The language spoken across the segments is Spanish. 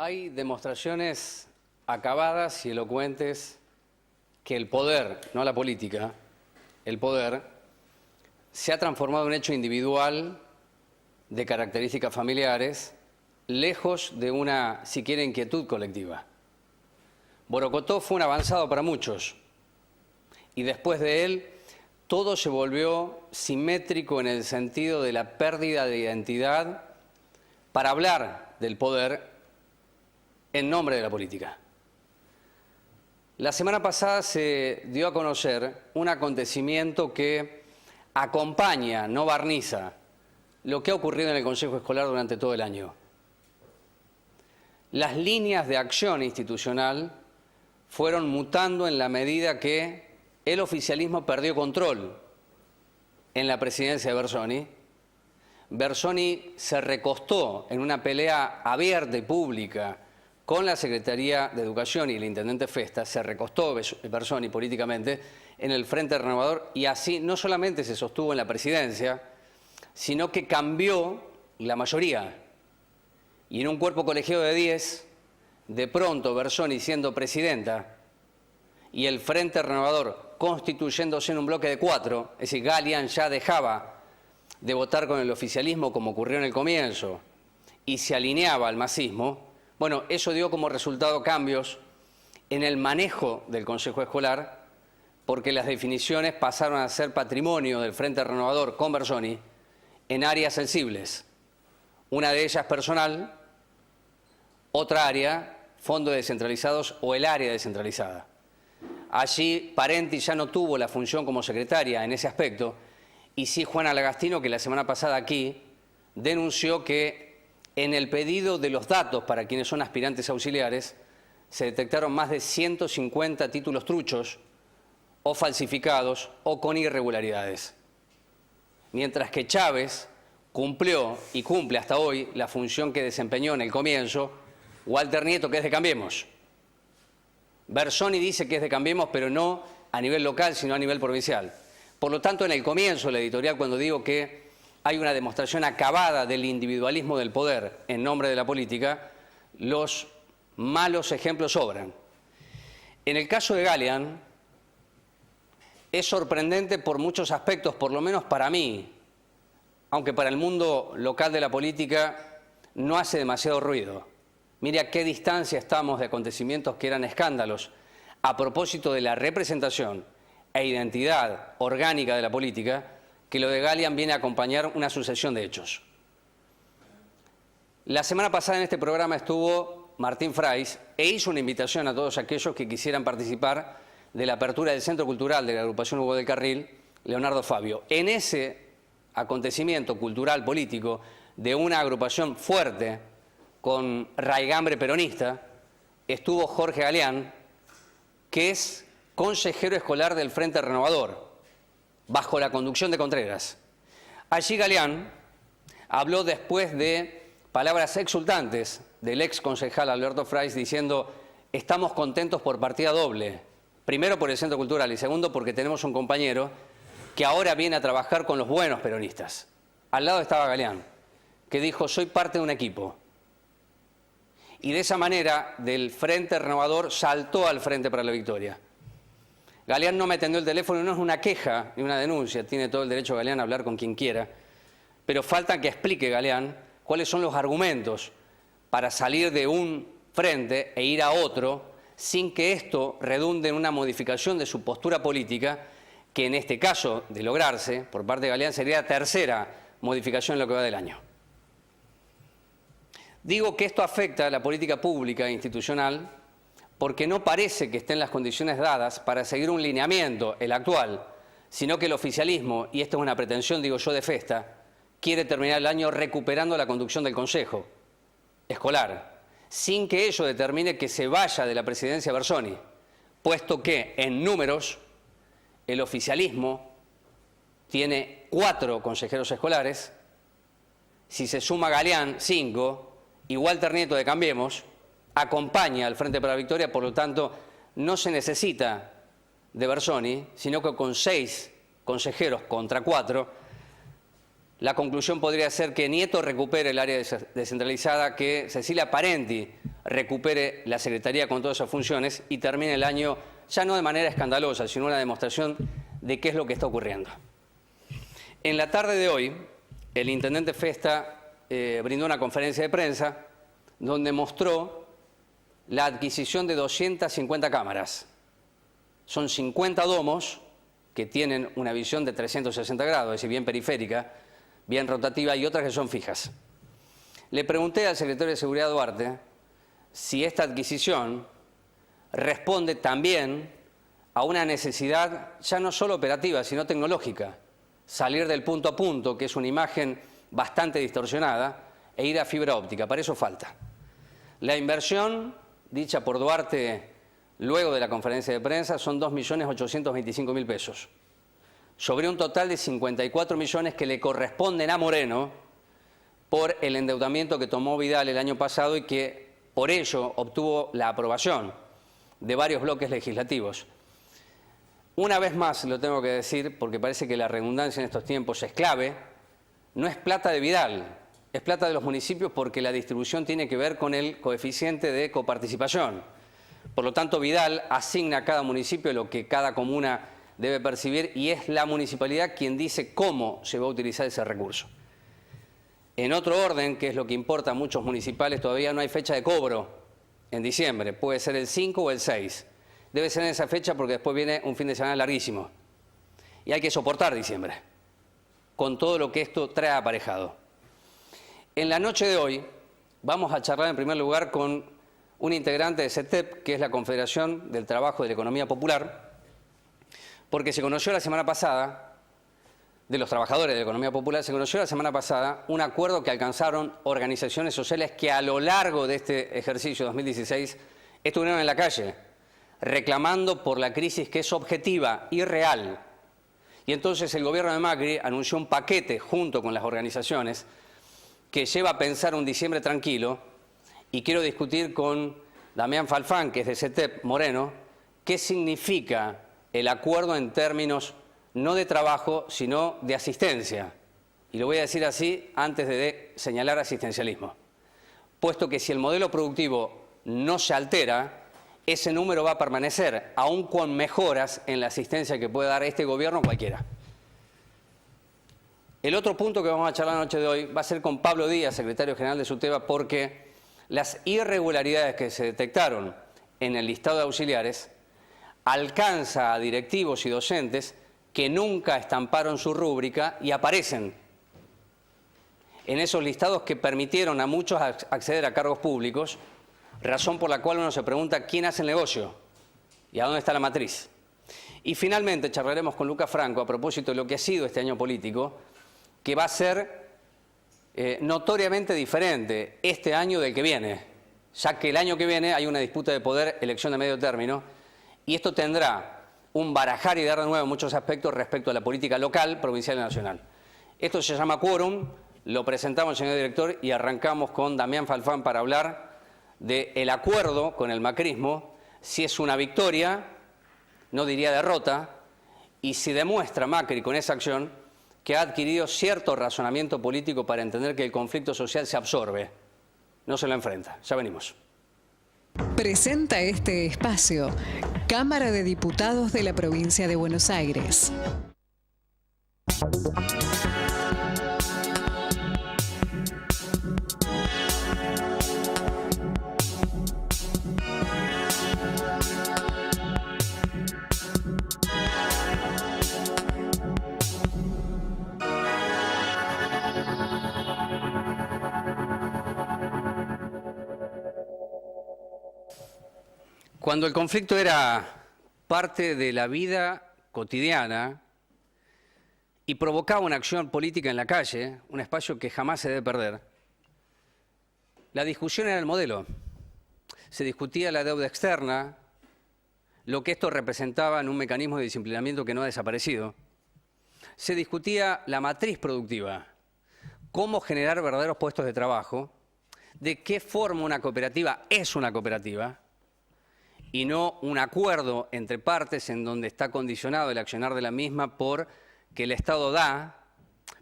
Hay demostraciones acabadas y elocuentes que el poder, no la política, el poder se ha transformado en un hecho individual de características familiares, lejos de una siquiera inquietud colectiva. Borocotó fue un avanzado para muchos y después de él todo se volvió simétrico en el sentido de la pérdida de identidad para hablar del poder en nombre de la política. La semana pasada se dio a conocer un acontecimiento que acompaña, no barniza, lo que ha ocurrido en el Consejo Escolar durante todo el año. Las líneas de acción institucional fueron mutando en la medida que el oficialismo perdió control en la presidencia de Bersoni. Bersoni se recostó en una pelea abierta y pública con la Secretaría de Educación y el intendente Festa, se recostó Bersoni políticamente en el Frente Renovador y así no solamente se sostuvo en la presidencia, sino que cambió la mayoría. Y en un cuerpo colegiado de 10, de pronto Bersoni siendo presidenta y el Frente Renovador constituyéndose en un bloque de 4, es decir, Galián ya dejaba de votar con el oficialismo como ocurrió en el comienzo y se alineaba al masismo. Bueno, eso dio como resultado cambios en el manejo del Consejo Escolar porque las definiciones pasaron a ser patrimonio del Frente Renovador con Bersoni en áreas sensibles. Una de ellas personal, otra área, fondos descentralizados o el área descentralizada. Allí Parenti ya no tuvo la función como secretaria en ese aspecto y sí Juana Lagastino, que la semana pasada aquí denunció que en el pedido de los datos para quienes son aspirantes auxiliares se detectaron más de 150 títulos truchos o falsificados o con irregularidades. Mientras que Chávez cumplió y cumple hasta hoy la función que desempeñó en el comienzo Walter Nieto, que es de Cambiemos. Bersoni dice que es de Cambiemos, pero no a nivel local, sino a nivel provincial. Por lo tanto, en el comienzo de la editorial, cuando digo que hay una demostración acabada del individualismo del poder en nombre de la política, los malos ejemplos sobran. En el caso de Galián, es sorprendente por muchos aspectos, por lo menos para mí, aunque para el mundo local de la política no hace demasiado ruido. Mire a qué distancia estamos de acontecimientos que eran escándalos a propósito de la representación e identidad orgánica de la política, que lo de Galián viene a acompañar una sucesión de hechos. La semana pasada en este programa estuvo Martín Fraiz e hizo una invitación a todos aquellos que quisieran participar de la apertura del Centro Cultural de la agrupación Hugo del Carril, Leonardo Fabio. En ese acontecimiento cultural político de una agrupación fuerte con raigambre peronista, estuvo Jorge Galián, que es consejero escolar del Frente Renovador, bajo la conducción de Contreras. Allí Galián habló después de palabras exultantes del ex concejal Alberto Fraiz diciendo: estamos contentos por partida doble, primero por el Centro Cultural y segundo porque tenemos un compañero que ahora viene a trabajar con los buenos peronistas. Al lado estaba Galián, que dijo: soy parte de un equipo. Y de esa manera del Frente Renovador saltó al Frente para la Victoria. Galián no me atendió el teléfono, no es una queja ni una denuncia, tiene todo el derecho Galián a hablar con quien quiera, pero falta que explique Galián cuáles son los argumentos para salir de un frente e ir a otro sin que esto redunde en una modificación de su postura política, que en este caso, de lograrse, por parte de Galián, sería la tercera modificación en lo que va del año. Digo que esto afecta a la política pública e institucional porque no parece que estén las condiciones dadas para seguir un lineamiento, el actual, sino que el oficialismo, y esto es una pretensión, digo yo, de Festa, quiere terminar el año recuperando la conducción del Consejo Escolar, sin que ello determine que se vaya de la presidencia Bersoni, puesto que en números el oficialismo tiene 4 consejeros escolares, si se suma Galián, 5, y Walter Nieto de Cambiemos acompaña al Frente para la Victoria, por lo tanto no se necesita de Bersoni, sino que con 6 consejeros contra 4 La conclusión podría ser que Nieto recupere el área descentralizada, que Cecilia Parenti recupere la Secretaría con todas esas funciones y termine el año ya no de manera escandalosa, sino una demostración de qué es lo que está ocurriendo. En la tarde de hoy, el intendente Festa brindó una conferencia de prensa donde mostró la adquisición de 250 cámaras. Son 50 domos que tienen una visión de 360 grados, es decir, bien periférica, bien rotativa, y otras que son fijas. Le pregunté al secretario de Seguridad Duarte si esta adquisición responde también a una necesidad ya no solo operativa, sino tecnológica, salir del punto a punto, que es una imagen bastante distorsionada, e ir a fibra óptica. Para eso falta. La inversión dicha por Duarte luego de la conferencia de prensa son 2.825.000 pesos, sobre un total de 54 millones que le corresponden a Moreno por el endeudamiento que tomó Vidal el año pasado y que por ello obtuvo la aprobación de varios bloques legislativos. Una vez más lo tengo que decir, porque parece que la redundancia en estos tiempos es clave, no es plata de Vidal, es plata de los municipios porque la distribución tiene que ver con el coeficiente de coparticipación. Por lo tanto, Vidal asigna a cada municipio lo que cada comuna debe percibir y es la municipalidad quien dice cómo se va a utilizar ese recurso. En otro orden, que es lo que importa a muchos municipales, todavía no hay fecha de cobro en diciembre. Puede ser el 5 o el 6. Debe ser en esa fecha porque después viene un fin de semana larguísimo. Y hay que soportar diciembre, con todo lo que esto trae aparejado. En la noche de hoy vamos a charlar en primer lugar con un integrante de CETEP, que es la Confederación del Trabajo de la Economía Popular, porque se conoció la semana pasada, de los trabajadores de la economía popular, se conoció la semana pasada un acuerdo que alcanzaron organizaciones sociales que a lo largo de este ejercicio 2016 estuvieron en la calle, reclamando por la crisis que es objetiva y real. Y entonces el gobierno de Macri anunció un paquete junto con las organizaciones que lleva a pensar un diciembre tranquilo, y quiero discutir con Damián Falfán, que es de CETEP Moreno, qué significa el acuerdo en términos no de trabajo, sino de asistencia. Y lo voy a decir así antes de señalar asistencialismo. Puesto que si el modelo productivo no se altera, ese número va a permanecer, aún con mejoras en la asistencia que puede dar este gobierno o cualquiera. El otro punto que vamos a charlar la noche de hoy va a ser con Pablo Díaz, secretario general de SUTEBA, porque las irregularidades que se detectaron en el listado de auxiliares alcanza a directivos y docentes que nunca estamparon su rúbrica y aparecen en esos listados que permitieron a muchos acceder a cargos públicos, razón por la cual uno se pregunta quién hace el negocio y a dónde está la matriz. Y finalmente charlaremos con Lucas Franco a propósito de lo que ha sido este año político, que va a ser notoriamente diferente este año del que viene, ya que el año que viene hay una disputa de poder, elección de medio término, y esto tendrá un barajar y dar de nuevo en muchos aspectos respecto a la política local, provincial y nacional. Esto se llama quórum, lo presentamos, señor director, y arrancamos con Damián Falfán para hablar del acuerdo con el macrismo, si es una victoria, no diría derrota, y si demuestra Macri con esa acción que ha adquirido cierto razonamiento político para entender que el conflicto social se absorbe, no se lo enfrenta. Ya venimos. Presenta este espacio Cámara de Diputados de la Provincia de Buenos Aires. Cuando el conflicto era parte de la vida cotidiana y provocaba una acción política en la calle, un espacio que jamás se debe perder, la discusión era el modelo. Se discutía la deuda externa, lo que esto representaba en un mecanismo de disciplinamiento que no ha desaparecido. Se discutía la matriz productiva, cómo generar verdaderos puestos de trabajo, de qué forma una cooperativa es una cooperativa, y no un acuerdo entre partes en donde está condicionado el accionar de la misma por que el Estado da,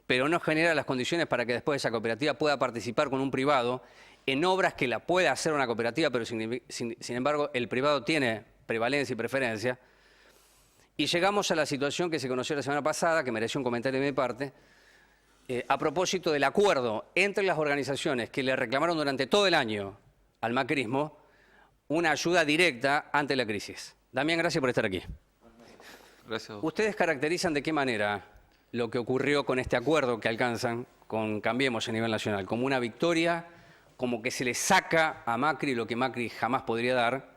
pero no genera las condiciones para que después esa cooperativa pueda participar con un privado en obras que la puede hacer una cooperativa, pero sin embargo el privado tiene prevalencia y preferencia. Y llegamos a la situación que se conoció la semana pasada, que mereció un comentario de mi parte, a propósito del acuerdo entre las organizaciones que le reclamaron durante todo el año al macrismo una ayuda directa ante la crisis. Damián, gracias por estar aquí. Gracias. ¿Ustedes caracterizan de qué manera lo que ocurrió con este acuerdo que alcanzan con Cambiemos a nivel nacional? ¿Como una victoria? ¿Como que se le saca a Macri lo que Macri jamás podría dar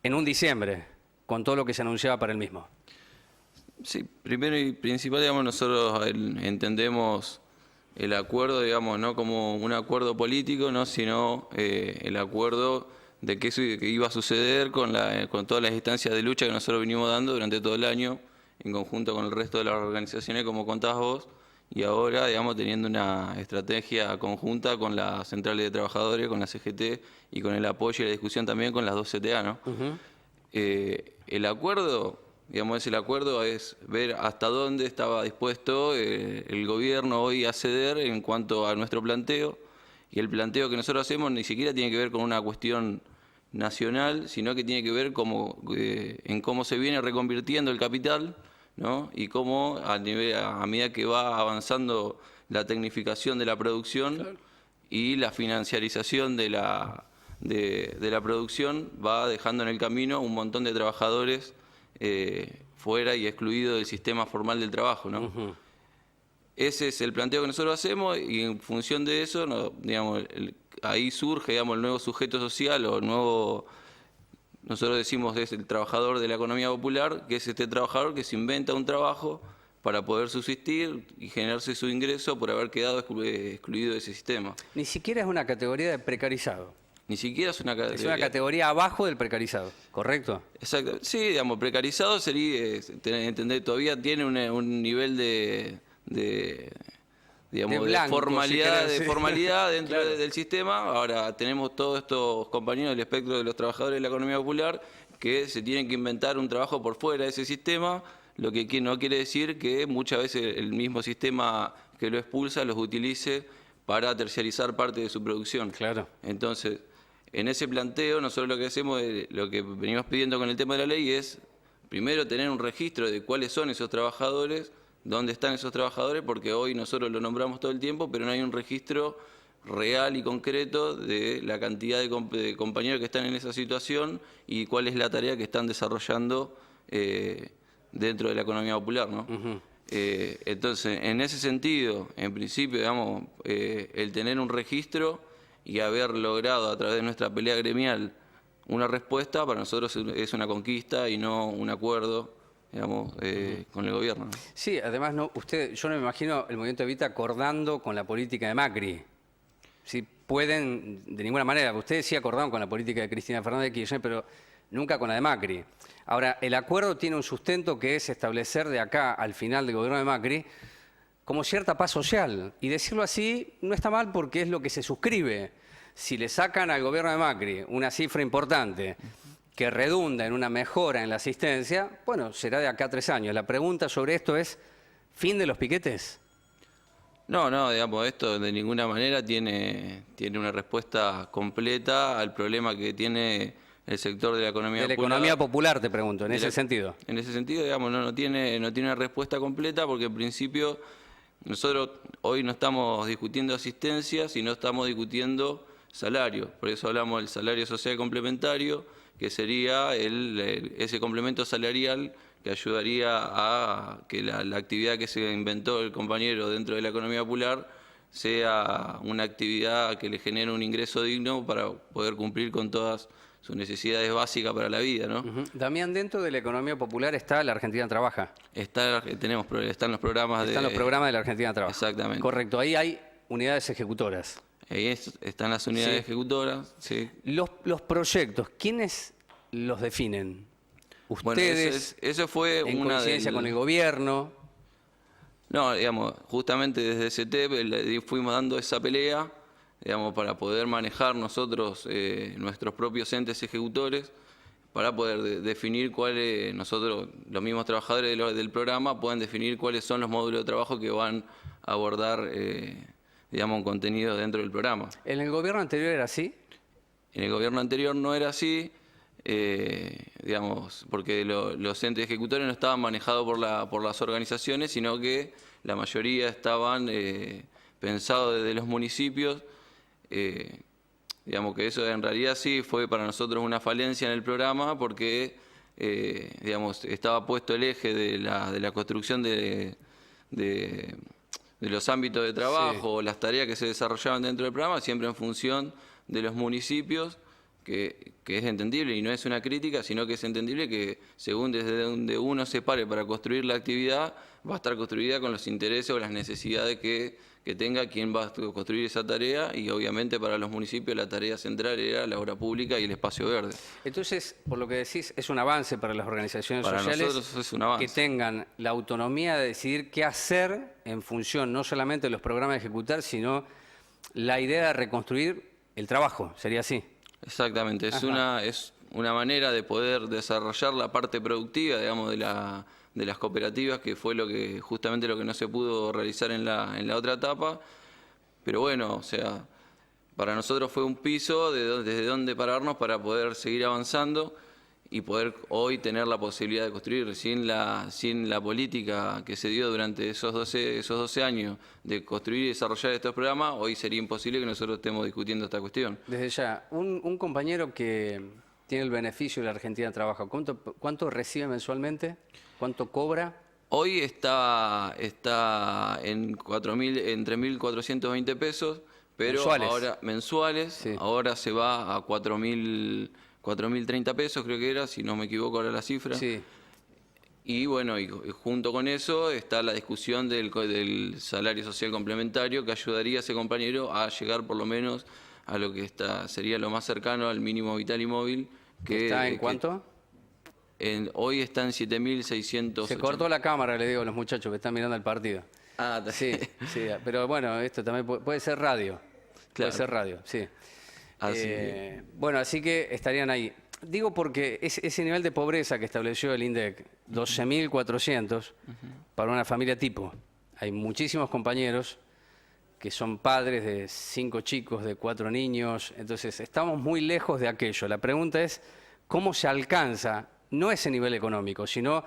en un diciembre, con todo lo que se anunciaba para el mismo? Sí, primero y principal, digamos, nosotros entendemos el acuerdo, digamos, no como un acuerdo político, no, sino el acuerdo de que iba a suceder con todas las instancias de lucha que nosotros venimos dando durante todo el año, en conjunto con el resto de las organizaciones, como contabas vos, y ahora, digamos, teniendo una estrategia conjunta con las centrales de trabajadores, con la CGT y con el apoyo y la discusión también con las dos CTA, ¿no? El acuerdo, digamos, el acuerdo es ver hasta dónde estaba dispuesto el gobierno hoy a ceder en cuanto a nuestro planteo, y el planteo que nosotros hacemos ni siquiera tiene que ver con una cuestión nacional, sino que tiene que ver en cómo se viene reconvirtiendo el capital, ¿no? Y cómo a medida que va avanzando la tecnificación de la producción, claro, y la financiarización de la producción, va dejando en el camino un montón de trabajadores fuera y excluidos del sistema formal del trabajo, ¿no? Uh-huh. Ese es el planteo que nosotros hacemos, y en función de eso, digamos, ahí surge, digamos, el nuevo sujeto social o el nuevo, nosotros decimos, es el trabajador de la economía popular, que es este trabajador que se inventa un trabajo para poder subsistir y generarse su ingreso por haber quedado excluido de ese sistema. Ni siquiera es una categoría de precarizado. Ni siquiera es una categoría. Es una categoría abajo del precarizado, ¿correcto? Exacto. Sí, digamos, precarizado sería, entender, todavía tiene un nivel digamos, de blanco, formalidad, si formalidad dentro claro, del sistema. Ahora tenemos todos estos compañeros del espectro de los trabajadores de la economía popular que se tienen que inventar un trabajo por fuera de ese sistema, lo que no quiere decir que muchas veces el mismo sistema que lo expulsa los utilice para terciarizar parte de su producción. Claro. Entonces, en ese planteo nosotros lo que hacemos, lo que venimos pidiendo con el tema de la ley es, primero, tener un registro de cuáles son esos trabajadores, dónde están esos trabajadores, porque hoy nosotros lo nombramos todo el tiempo, pero no hay un registro real y concreto de la cantidad de compañeros que están en esa situación y cuál es la tarea que están desarrollando dentro de la economía popular, ¿no? Uh-huh. Entonces, en ese sentido, en principio, digamos, el tener un registro y haber logrado a través de nuestra pelea gremial una respuesta, para nosotros es una conquista y no un acuerdo, digamos, con el gobierno. Sí, además yo no me imagino el movimiento Evita acordando con la política de Macri. Si pueden, de ninguna manera, ustedes sí acordaron con la política de Cristina Fernández de Kirchner, pero nunca con la de Macri. Ahora, el acuerdo tiene un sustento que es establecer de acá al final del gobierno de Macri como cierta paz social. Y decirlo así no está mal porque es lo que se suscribe. Si le sacan al gobierno de Macri una cifra importante que redunda en una mejora en la asistencia, bueno, será de acá a 3 años. La pregunta sobre esto es, ¿fin de los piquetes? No, digamos, esto de ninguna manera tiene una respuesta completa al problema que tiene el sector de la economía popular. De la economía popular, te pregunto, en ese sentido. En ese sentido, digamos, no tiene una respuesta completa porque en principio nosotros hoy no estamos discutiendo asistencia, sino estamos discutiendo salario. Por eso hablamos del salario social complementario, que sería ese complemento salarial que ayudaría a que la actividad que se inventó el compañero dentro de la economía popular sea una actividad que le genere un ingreso digno para poder cumplir con todas sus necesidades básicas para la vida, ¿no? Uh-huh. Damián, dentro de la economía popular está La Argentina Trabaja. Están los programas Están los programas de La Argentina Trabaja. Exactamente. Correcto, ahí hay unidades ejecutoras. Ahí están las unidades ejecutoras, sí. Los proyectos, ¿quiénes los definen? Ustedes, bueno, eso fue en coincidencia con el gobierno. No, digamos, justamente desde CT fuimos dando esa pelea, digamos, para poder manejar nosotros nuestros propios entes ejecutores, para poder definir cuáles, nosotros, los mismos trabajadores del programa, pueden definir cuáles son los módulos de trabajo que van a abordar, digamos, un contenido dentro del programa. ¿En el gobierno anterior era así? En el gobierno anterior no era así, digamos, porque los entes ejecutores no estaban manejados por las organizaciones, sino que la mayoría estaban pensados desde los municipios. Digamos que eso en realidad sí fue para nosotros una falencia en el programa, porque digamos, estaba puesto el eje de la construcción de los ámbitos de trabajo, las tareas que se desarrollaban dentro del programa, siempre en función de los municipios, que es entendible y no es una crítica, sino que es entendible que según desde donde uno se pare para construir la actividad, va a estar construida con los intereses o las necesidades que tenga quien va a construir esa tarea, y obviamente para los municipios la tarea central era la obra pública y el espacio verde. Entonces, por lo que decís, es un avance para las organizaciones Para sociales nosotros es un avance. que tengan la autonomía de decidir qué hacer en función no solamente de los programas a ejecutar, sino la idea de reconstruir el trabajo, sería así. Exactamente, es una manera de poder desarrollar la parte productiva, digamos, de las cooperativas, que fue justamente lo que no se pudo realizar en la otra etapa. Pero bueno, o sea, para nosotros fue un piso desde donde pararnos para poder seguir avanzando y poder hoy tener la posibilidad de construir. Sin la política que se dio durante esos 12 años de construir y desarrollar estos programas, hoy sería imposible que nosotros estemos discutiendo esta cuestión. Desde ya, un compañero que tiene el beneficio de la Argentina Trabaja, ¿cuánto recibe mensualmente? ¿Cuánto cobra? Hoy está en 3.420 pesos, pero ¿Mensuales? ahora mensuales, Sí. ahora se va a 4.030 pesos, creo que era, si no me equivoco ahora la cifra. Sí. Y bueno, y junto con eso está la discusión del salario social complementario, que ayudaría a ese compañero a llegar por lo menos a lo que sería lo más cercano al mínimo vital y móvil. ¿Está en cuánto? Hoy está en 7.600. Se cortó la cámara, le digo a los muchachos que están mirando el partido. Ah, Sí, sí, pero bueno, esto también puede ser radio. Claro. Puede ser radio, sí. Así Bueno, así que estarían ahí. Digo porque ese nivel de pobreza que estableció el INDEC, 12.400 para una familia tipo. Hay muchísimos compañeros que son padres de 5 chicos, de 4 niños, entonces estamos muy lejos de aquello. La pregunta es, ¿cómo se alcanza, no ese nivel económico, sino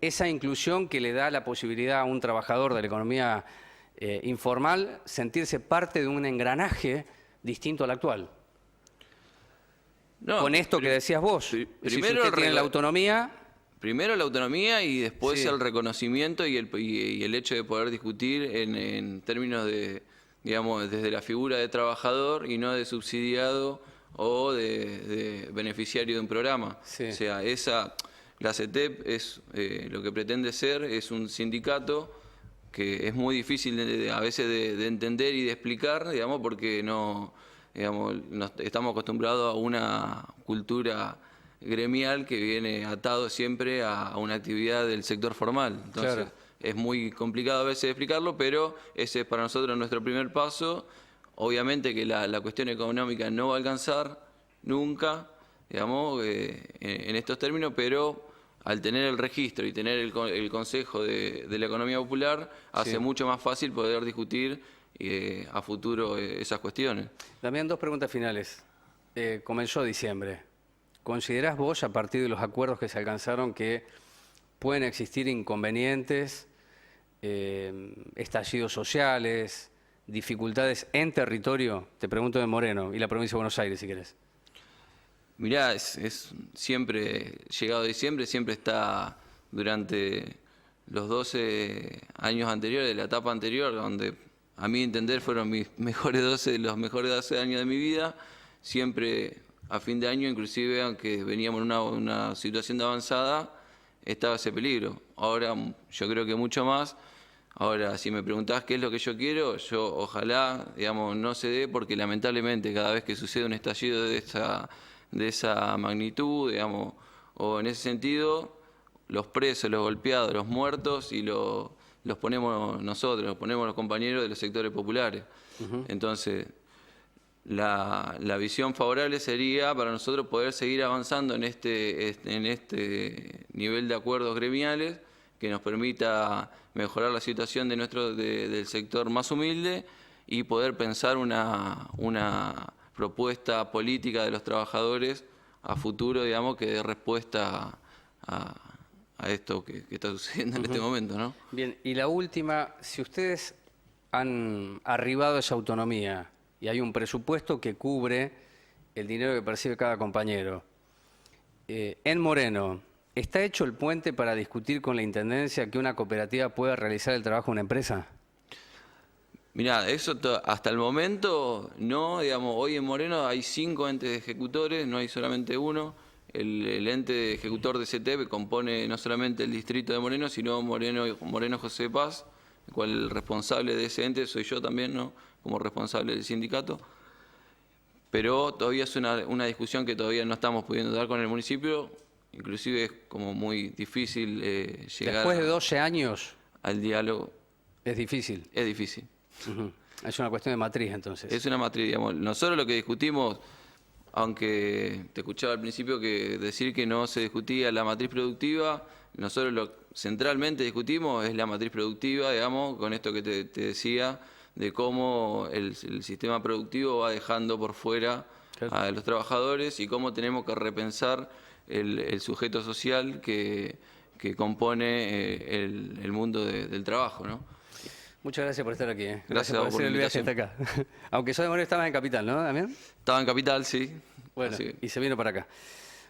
esa inclusión que le da la posibilidad a un trabajador de la economía informal sentirse parte de un engranaje distinto al actual? No, Con esto que decías vos, primero usted tiene la autonomía. Primero la autonomía y después Sí. el reconocimiento y el hecho de poder discutir en términos de, digamos, desde la figura de trabajador y no de subsidiado o de beneficiario de un programa. Sí. O sea, la CETEP es lo que pretende ser, es un sindicato que es muy difícil a veces de entender y de explicar, digamos, porque estamos acostumbrados a una cultura gremial que viene atado siempre a una actividad del sector formal. Entonces, Claro. es muy complicado a veces explicarlo, pero ese es para nosotros nuestro primer paso. Obviamente que la cuestión económica no va a alcanzar nunca, digamos, en estos términos, pero al tener el registro y tener el Consejo de la Economía Popular, hace Sí. mucho más fácil poder discutir a futuro esas cuestiones. También 2 preguntas finales. Comenzó diciembre. ¿Considerás vos, a partir de los acuerdos que se alcanzaron, que pueden existir inconvenientes, estallidos sociales, dificultades en territorio? Te pregunto de Moreno y la provincia de Buenos Aires, si querés. Mirá, es siempre, llegado diciembre, siempre está durante los 12 años anteriores, de la etapa anterior, donde a mi entender fueron los mejores 12 años de mi vida, siempre a fin de año, inclusive aunque veníamos en una situación de avanzada, estaba ese peligro. Ahora yo creo que mucho más. Ahora, si me preguntás qué es lo que yo quiero, yo ojalá, digamos, no se dé, porque lamentablemente cada vez que sucede un estallido de esa magnitud, digamos, o en ese sentido, los presos, los golpeados, los muertos, y los ponemos nosotros, los ponemos los compañeros de los sectores populares. Entonces, la visión favorable sería para nosotros poder seguir avanzando en este nivel de acuerdos gremiales que nos permita mejorar la situación del sector más humilde y poder pensar una propuesta política de los trabajadores a futuro, digamos, que dé respuesta a esto que está sucediendo en este momento, ¿no? Bien, y la última, si ustedes han arribado esa autonomía y hay un presupuesto que cubre el dinero que percibe cada compañero, en Moreno, ¿está hecho el puente para discutir con la Intendencia que una cooperativa pueda realizar el trabajo de una empresa? Mirá, eso hasta el momento no, digamos, hoy en Moreno hay 5 entes ejecutores, no hay solamente uno. El ente ejecutor de CTEP compone no solamente el distrito de Moreno, sino Moreno José Paz, el cual el responsable de ese ente soy yo también, ¿no? Como responsable del sindicato. Pero todavía es una discusión que todavía no estamos pudiendo dar con el municipio, inclusive es como muy difícil llegar Después de 12 años al diálogo. es difícil. Es difícil. Es una cuestión de matriz, entonces. Es una matriz, digamos. Nosotros lo que discutimos, aunque te escuchaba al principio que decir que no se discutía la matriz productiva, nosotros lo centralmente discutimos es la matriz productiva, digamos, con esto que te decía, de cómo el sistema productivo va dejando por fuera a los trabajadores y cómo tenemos que repensar el sujeto social que compone el mundo del trabajo, ¿no? Muchas gracias por estar aquí. Gracias por por hacer la el viaje hasta invitación. acá. Aunque soy de Moreno, estabas en Capital, ¿no, Damián? Estaba en Capital, sí. Bueno, Así que- y se vino para acá.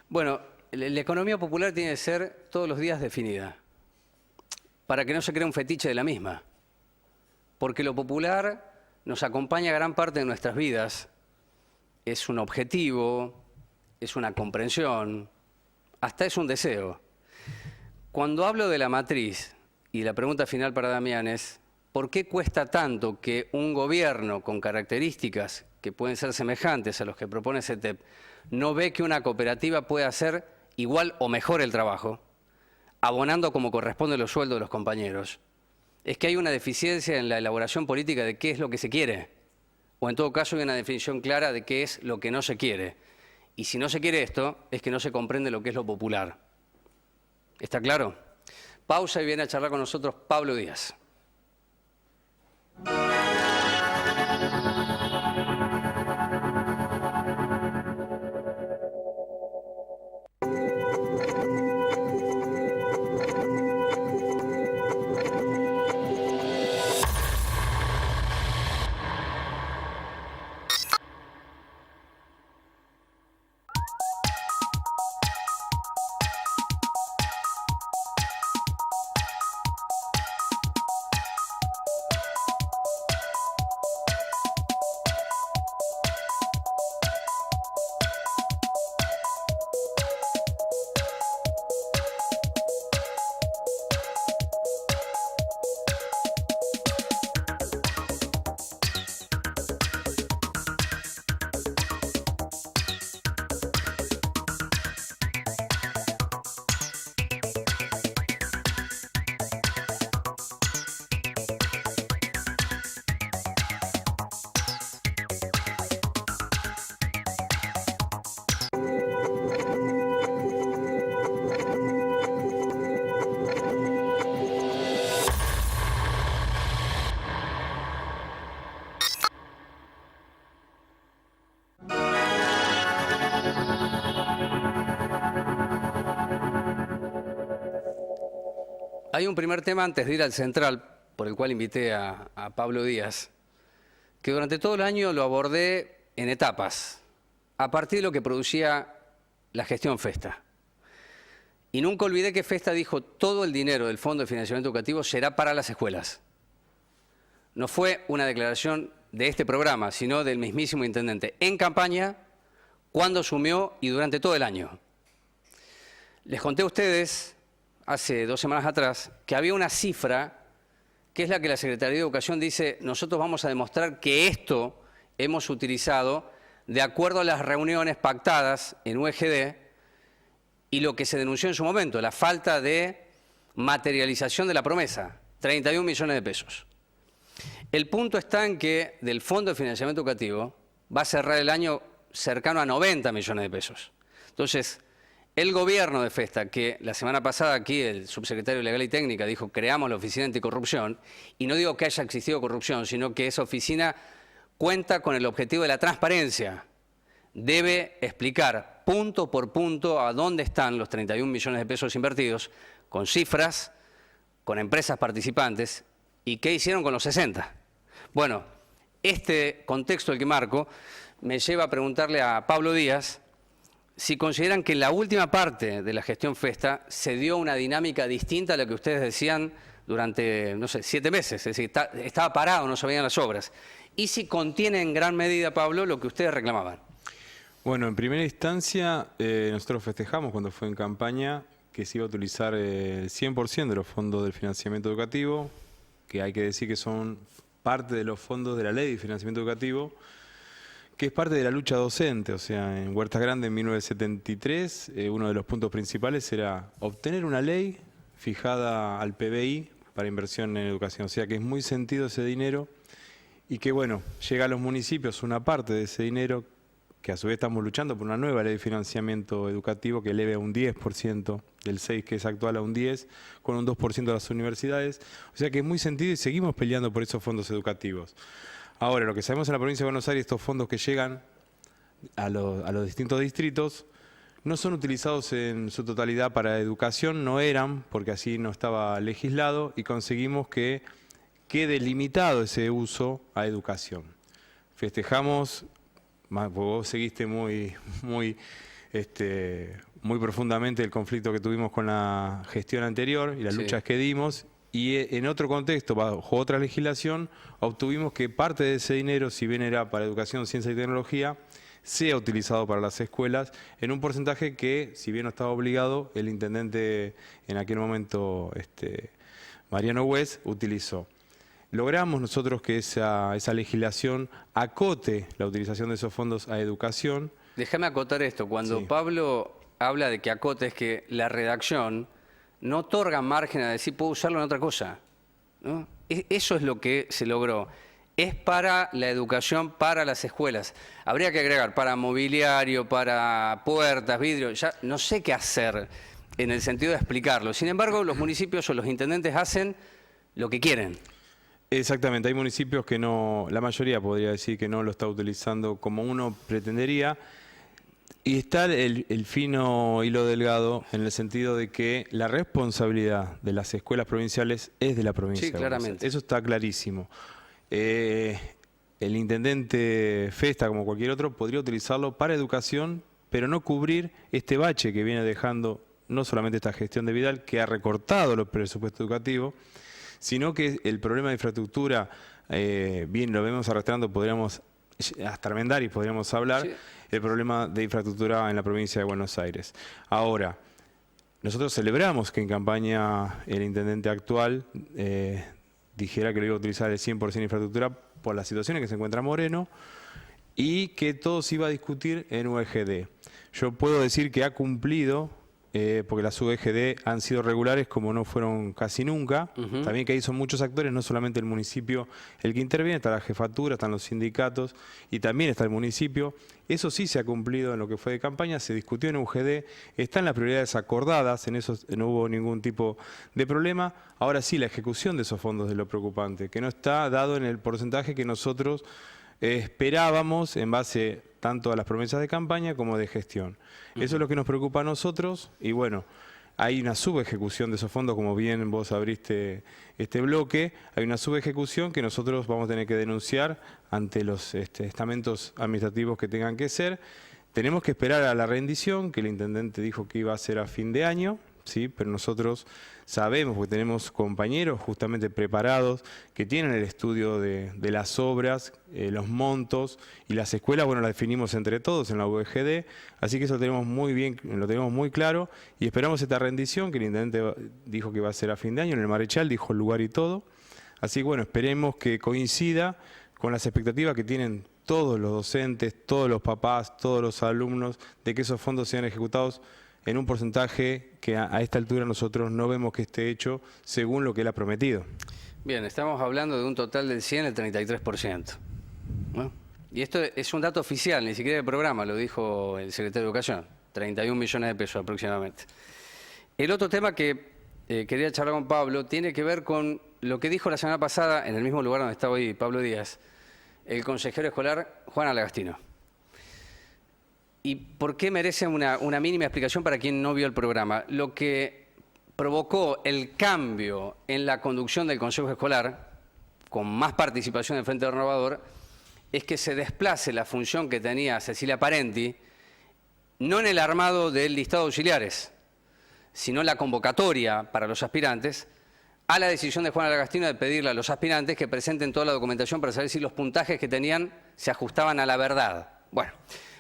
Bueno, la economía popular tiene que ser todos los días definida, para que no se cree un fetiche de la misma. Porque lo popular nos acompaña gran parte de nuestras vidas, es un objetivo, es una comprensión, hasta es un deseo. Cuando hablo de la matriz, y la pregunta final para Damián es, ¿por qué cuesta tanto que un gobierno con características que pueden ser semejantes a los que propone CETEP no ve que una cooperativa puede hacer igual o mejor el trabajo, abonando como corresponde los sueldos de los compañeros? Es que hay una deficiencia en la elaboración política de qué es lo que se quiere, o en todo caso hay una definición clara de qué es lo que no se quiere. Y si no se quiere esto, es que no se comprende lo que es lo popular. ¿Está claro? Pausa y viene a charlar con nosotros Pablo Díaz. Hay un primer tema antes de ir al central, por el cual invité a Pablo Díaz, que durante todo el año lo abordé en etapas, a partir de lo que producía la gestión FESTA. Y nunca olvidé que FESTA dijo todo el dinero del Fondo de Financiamiento Educativo será para las escuelas. No fue una declaración de este programa, sino del mismísimo intendente en campaña, cuando asumió y durante todo el año. Les conté a ustedes hace 2 semanas atrás que había una cifra que es la que la Secretaría de Educación dice: nosotros vamos a demostrar que esto hemos utilizado de acuerdo a las reuniones pactadas en UEGD y lo que se denunció en su momento, la falta de materialización de la promesa, 31 millones de pesos. El punto está en que del Fondo de Financiamiento Educativo va a cerrar el año cercano a 90 millones de pesos. Entonces, el gobierno de Festa, que la semana pasada aquí el subsecretario de Legal y Técnica dijo creamos la Oficina Anticorrupción, y no digo que haya existido corrupción, sino que esa oficina cuenta con el objetivo de la transparencia. Debe explicar punto por punto a dónde están los 31 millones de pesos invertidos, con cifras, con empresas participantes, y qué hicieron con los 60. Bueno, este contexto el que marco me lleva a preguntarle a Pablo Díaz si consideran que en la última parte de la gestión Festa se dio una dinámica distinta a la que ustedes decían durante, no sé, 7 meses, es decir, estaba parado, no se veían las obras. Y si contiene en gran medida, Pablo, lo que ustedes reclamaban. Bueno, en primera instancia, nosotros festejamos cuando fue en campaña que se iba a utilizar el 100% de los fondos del financiamiento educativo, que hay que decir que son parte de los fondos de la Ley de Financiamiento Educativo, que es parte de la lucha docente. O sea, en Huerta Grande en 1973, uno de los puntos principales era obtener una ley fijada al PBI para inversión en educación. O sea, que es muy sentido ese dinero y que, bueno, llega a los municipios una parte de ese dinero, que a su vez estamos luchando por una nueva ley de financiamiento educativo que eleve a un 10%, del 6 que es actual a un 10, con un 2% de las universidades. O sea que es muy sentido y seguimos peleando por esos fondos educativos. Ahora, lo que sabemos en la provincia de Buenos Aires, estos fondos que llegan a los distintos distritos no son utilizados en su totalidad para educación, no eran, porque así no estaba legislado, y conseguimos que quede limitado ese uso a educación. Festejamos, vos seguiste muy profundamente el conflicto que tuvimos con la gestión anterior y las luchas que dimos, y en otro contexto, bajo otra legislación, obtuvimos que parte de ese dinero, si bien era para educación, ciencia y tecnología, sea utilizado para las escuelas en un porcentaje que, si bien no estaba obligado, el intendente en aquel momento, Mariano Hues, utilizó. Logramos nosotros que esa legislación acote la utilización de esos fondos a educación. Déjame acotar esto. Cuando Pablo habla de que acote, es que la redacción no otorga margen a decir puedo usarlo en otra cosa, ¿no? Eso es lo que se logró. Es para la educación, para las escuelas. Habría que agregar para mobiliario, para puertas, vidrios, ya no sé qué hacer en el sentido de explicarlo. Sin embargo, los municipios o los intendentes hacen lo que quieren. Exactamente, hay municipios que no, la mayoría podría decir que no lo está utilizando como uno pretendería. Y está el fino hilo delgado en el sentido de que la responsabilidad de las escuelas provinciales es de la provincia. Sí, claramente. Eso está clarísimo. El intendente Festa, como cualquier otro, podría utilizarlo para educación, pero no cubrir este bache que viene dejando no solamente esta gestión de Vidal, que ha recortado los presupuestos educativos, sino que el problema de infraestructura, bien lo vemos arrastrando, podríamos hasta Armendáriz podríamos hablar, sí, el problema de infraestructura en la provincia de Buenos Aires. Ahora, nosotros celebramos que en campaña el intendente actual dijera que lo iba a utilizar el 100% de infraestructura por la situación en que se encuentra Moreno y que todo se iba a discutir en UEGD. Yo puedo decir que ha cumplido, porque las UEGD han sido regulares como no fueron casi nunca. También que ahí son muchos actores, no solamente el municipio el que interviene, está la jefatura, están los sindicatos y también está el municipio. Eso sí se ha cumplido en lo que fue de campaña, se discutió en UGD, están las prioridades acordadas, en eso no hubo ningún tipo de problema. Ahora sí, la ejecución de esos fondos es lo preocupante, que no está dado en el porcentaje que nosotros esperábamos en base tanto a las promesas de campaña como de gestión. Eso es lo que nos preocupa a nosotros y bueno, hay una subejecución de esos fondos, como bien vos abriste este bloque, hay una subejecución que nosotros vamos a tener que denunciar ante los estamentos administrativos que tengan que ser. Tenemos que esperar a la rendición, que el intendente dijo que iba a ser a fin de año, ¿sí? Pero nosotros sabemos, porque tenemos compañeros justamente preparados que tienen el estudio de las obras, los montos y las escuelas, bueno, las definimos entre todos en la UEGD, así que eso lo tenemos muy bien, lo tenemos muy claro y esperamos esta rendición que el intendente dijo que va a ser a fin de año, en el Marechal dijo el lugar y todo, así que bueno, esperemos que coincida con las expectativas que tienen todos los docentes, todos los papás, todos los alumnos, de que esos fondos sean ejecutados en un porcentaje que a esta altura nosotros no vemos que esté hecho según lo que él ha prometido. Bien, estamos hablando de un total del 100 al 33%. ¿No? Y esto es un dato oficial, ni siquiera del programa, lo dijo el secretario de Educación. 31 millones de pesos aproximadamente. El otro tema que quería charlar con Pablo tiene que ver con lo que dijo la semana pasada, en el mismo lugar donde está hoy Pablo Díaz, el consejero escolar Juan Alagastino. ¿Y por qué merece una mínima explicación para quien no vio el programa? Lo que provocó el cambio en la conducción del Consejo Escolar, con más participación del Frente Renovador, es que se desplace la función que tenía Cecilia Parenti, no en el armado del listado de auxiliares, sino en la convocatoria para los aspirantes, a la decisión de Juan Alagastino de pedirle a los aspirantes que presenten toda la documentación para saber si los puntajes que tenían se ajustaban a la verdad. Bueno,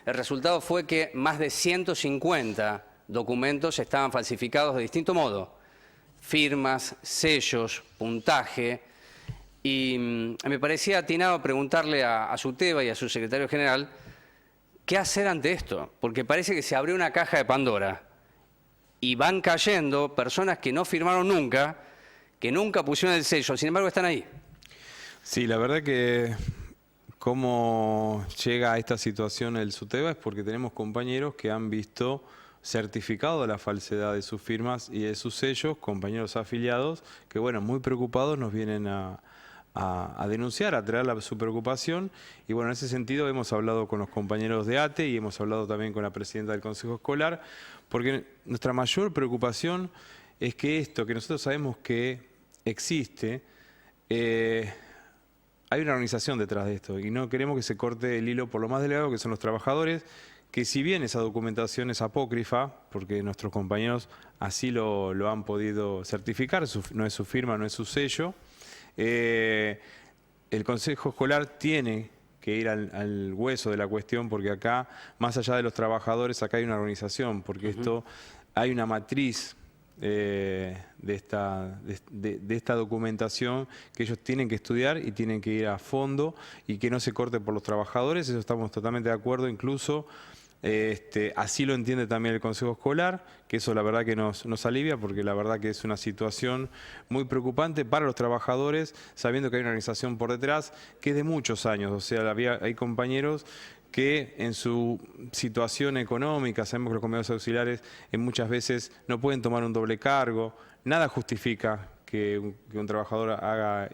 el resultado fue que más de 150 documentos estaban falsificados de distinto modo. Firmas, sellos, puntaje. Y me parecía atinado preguntarle a Suteba y a su secretario general qué hacer ante esto, porque parece que se abrió una caja de Pandora y van cayendo personas que no firmaron nunca, que nunca pusieron el sello, sin embargo están ahí. Sí, la verdad que cómo llega a esta situación el Suteba es porque tenemos compañeros que han visto certificado la falsedad de sus firmas y de sus sellos, compañeros afiliados que, bueno, muy preocupados nos vienen a denunciar, a traer su preocupación. Y bueno, en ese sentido hemos hablado con los compañeros de ATE y hemos hablado también con la presidenta del Consejo Escolar, porque nuestra mayor preocupación es que esto, que nosotros sabemos que existe, hay una organización detrás de esto y no queremos que se corte el hilo por lo más delgado, que son los trabajadores, que si bien esa documentación es apócrifa, porque nuestros compañeros así lo han podido certificar, no es su firma, no es su sello, el Consejo Escolar tiene que ir al hueso de la cuestión, porque acá, más allá de los trabajadores, acá hay una organización, porque esto hay una matriz de esta documentación que ellos tienen que estudiar y tienen que ir a fondo y que no se corte por los trabajadores. Eso estamos totalmente de acuerdo, incluso así lo entiende también el Consejo Escolar, que eso la verdad que nos alivia, porque la verdad que es una situación muy preocupante para los trabajadores, sabiendo que hay una organización por detrás que es de muchos años. O sea, hay compañeros que en su situación económica, sabemos que los compañeros auxiliares muchas veces no pueden tomar un doble cargo, nada justifica que un trabajador haga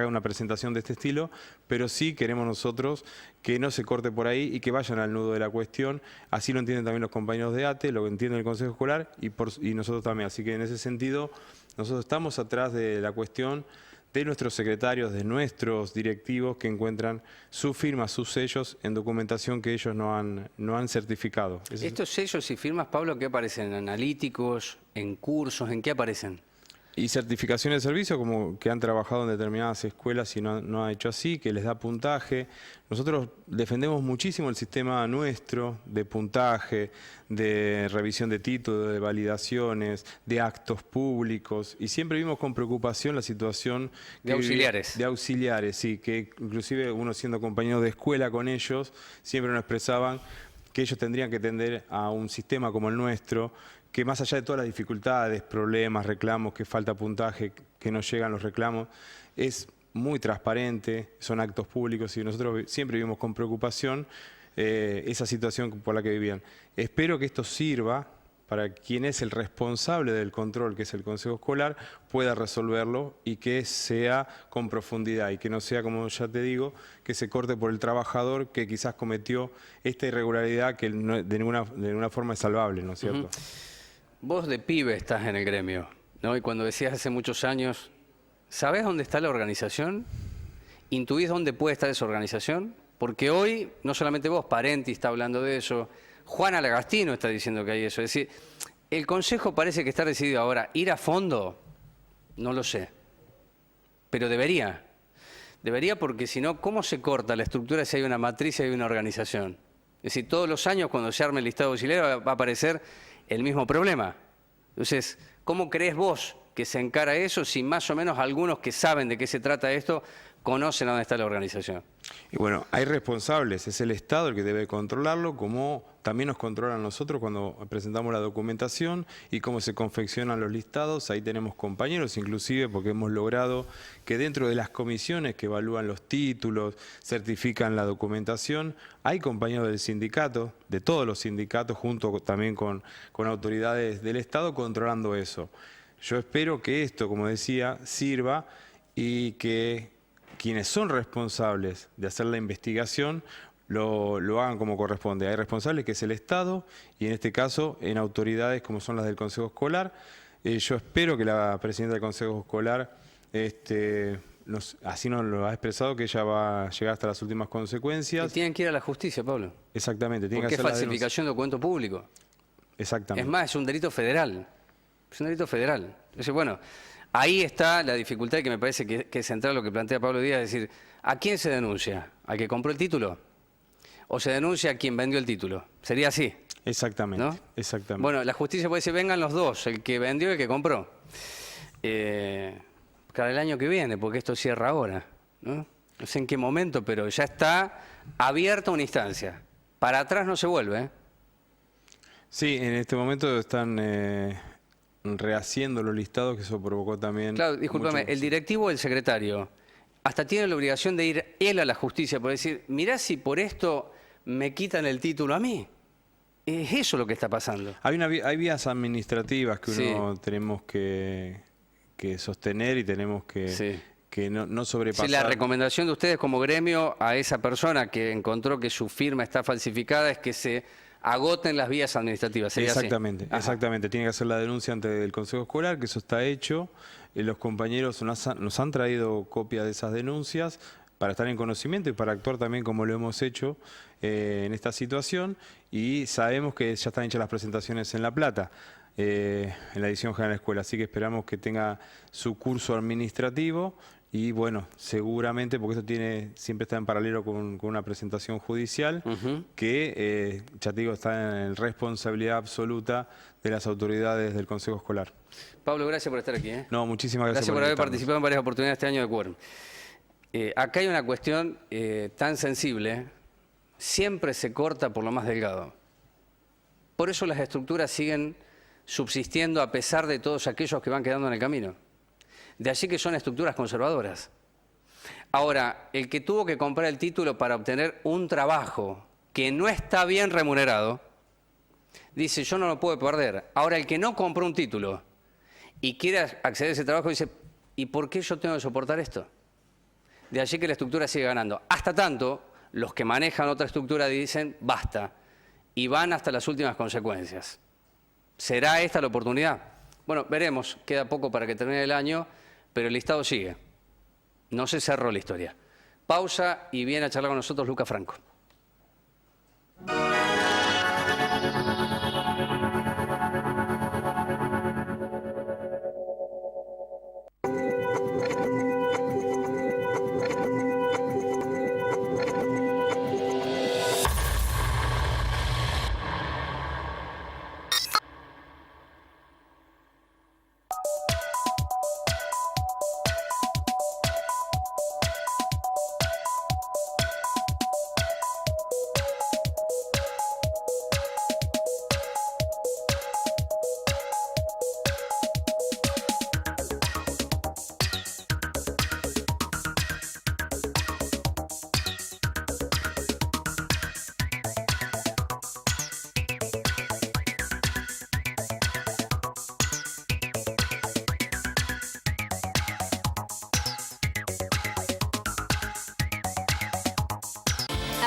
una presentación de este estilo, pero sí queremos nosotros que no se corte por ahí y que vayan al nudo de la cuestión. Así lo entienden también los compañeros de ATE, lo entiende el Consejo Escolar y nosotros también. Así que en ese sentido, nosotros estamos atrás de la cuestión de nuestros secretarios, de nuestros directivos que encuentran sus firmas, sus sellos en documentación que ellos no han certificado. ¿Estos sellos y firmas, Pablo, qué aparecen? ¿En analíticos, en cursos, en qué aparecen? Y certificaciones de servicio, como que han trabajado en determinadas escuelas y no ha hecho así, que les da puntaje. Nosotros defendemos muchísimo el sistema nuestro de puntaje, de revisión de títulos, de validaciones, de actos públicos, y siempre vimos con preocupación la situación de auxiliares. De auxiliares, sí, que inclusive uno siendo compañero de escuela con ellos, siempre nos expresaban que ellos tendrían que tender a un sistema como el nuestro, que más allá de todas las dificultades, problemas, reclamos, que falta puntaje, que no llegan los reclamos, es muy transparente, son actos públicos y nosotros siempre vivimos con preocupación esa situación por la que vivían. Espero que esto sirva para quien es el responsable del control, que es el Consejo Escolar, pueda resolverlo y que sea con profundidad y que no sea, como ya te digo, que se corte por el trabajador que quizás cometió esta irregularidad que de ninguna forma es salvable, ¿no es cierto? Vos de pibe estás en el gremio, ¿no? Y cuando decías hace muchos años, ¿sabés dónde está la organización? ¿Intuís dónde puede estar esa organización? Porque hoy, no solamente vos, Parenti está hablando de eso, Juan Alagastino está diciendo que hay eso. Es decir, el Consejo parece que está decidido ahora. ¿Ir a fondo? No lo sé. Pero debería. Debería, porque si no, ¿cómo se corta la estructura si hay una matriz y hay una organización? Es decir, todos los años cuando se arme el listado auxiliar va a aparecer el mismo problema. Entonces, ¿cómo crees vos que se encara eso si más o menos algunos que saben de qué se trata esto conocen a dónde está la organización. Y bueno, hay responsables, es el Estado el que debe controlarlo, como también nos controlan nosotros cuando presentamos la documentación y cómo se confeccionan los listados. Ahí tenemos compañeros, inclusive, porque hemos logrado que dentro de las comisiones que evalúan los títulos, certifican la documentación, hay compañeros del sindicato, de todos los sindicatos, junto también con autoridades del Estado, controlando eso. Yo espero que esto, como decía, sirva y que quienes son responsables de hacer la investigación lo hagan como corresponde. Hay responsables que es el Estado y en este caso en autoridades como son las del Consejo Escolar. Yo espero que la presidenta del Consejo Escolar así nos lo ha expresado, que ella va a llegar hasta las últimas consecuencias. Y tienen que ir a la justicia, Pablo. Exactamente. Tienen porque que es hacer falsificación de documento público. Exactamente. Es más, es un delito federal. Es un delito federal. Entonces, bueno, ahí está la dificultad que me parece que es central lo que plantea Pablo Díaz, es decir, ¿a quién se denuncia? ¿Al que compró el título? ¿O se denuncia a quien vendió el título? Sería así. Exactamente, ¿no? exactamente. Bueno, la justicia puede decir, vengan los dos, el que vendió y el que compró. Para el año que viene, porque esto cierra ahora, ¿no? No sé en qué momento, pero ya está abierta una instancia. Para atrás no se vuelve, ¿eh? Sí, en este momento están rehaciendo los listados, que eso provocó también... Claro, discúlpame, el directivo o el secretario hasta tiene la obligación de ir él a la justicia por decir, mirá si por esto me quitan el título a mí. Es eso lo que está pasando. Hay vías administrativas que uno tenemos que sostener y tenemos que no sobrepasar. Sí, la recomendación de ustedes como gremio a esa persona que encontró que su firma está falsificada es que se agoten las vías administrativas. ¿Sería exactamente, así? exactamente. Tiene que hacer la denuncia ante el Consejo Escolar, que eso está hecho. Los compañeros nos han traído copia de esas denuncias para estar en conocimiento y para actuar también como lo hemos hecho en esta situación. Y sabemos que ya están hechas las presentaciones en La Plata, en la Dirección General de la Escuela. Así que esperamos que tenga su curso administrativo. Y bueno, seguramente, porque esto siempre está en paralelo con una presentación judicial, que, ya te digo, está en responsabilidad absoluta de las autoridades del Consejo Escolar. Pablo, gracias por estar aquí. No, muchísimas gracias por haber participado en varias oportunidades este año de Quórum. Acá hay una cuestión tan sensible, siempre se corta por lo más delgado. Por eso las estructuras siguen subsistiendo a pesar de todos aquellos que van quedando en el camino. De allí que son estructuras conservadoras. Ahora, el que tuvo que comprar el título para obtener un trabajo que no está bien remunerado, dice, yo no lo puedo perder. Ahora, el que no compró un título y quiere acceder a ese trabajo, dice, ¿y por qué yo tengo que soportar esto? De allí que la estructura sigue ganando. Hasta tanto, los que manejan otra estructura dicen, basta, y van hasta las últimas consecuencias. ¿Será esta la oportunidad? Bueno, veremos, queda poco para que termine el año, pero el listado sigue. No se cerró la historia. Pausa y viene a charlar con nosotros Lucas Franco.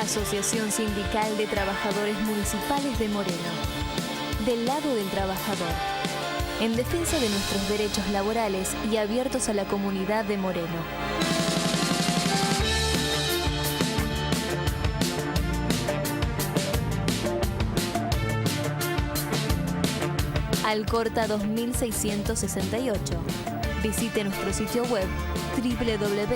Asociación Sindical de Trabajadores Municipales de Moreno. Del lado del trabajador. En defensa de nuestros derechos laborales y abiertos a la comunidad de Moreno. Alcorta 2668. Visite nuestro sitio web www.astmm.com.ar.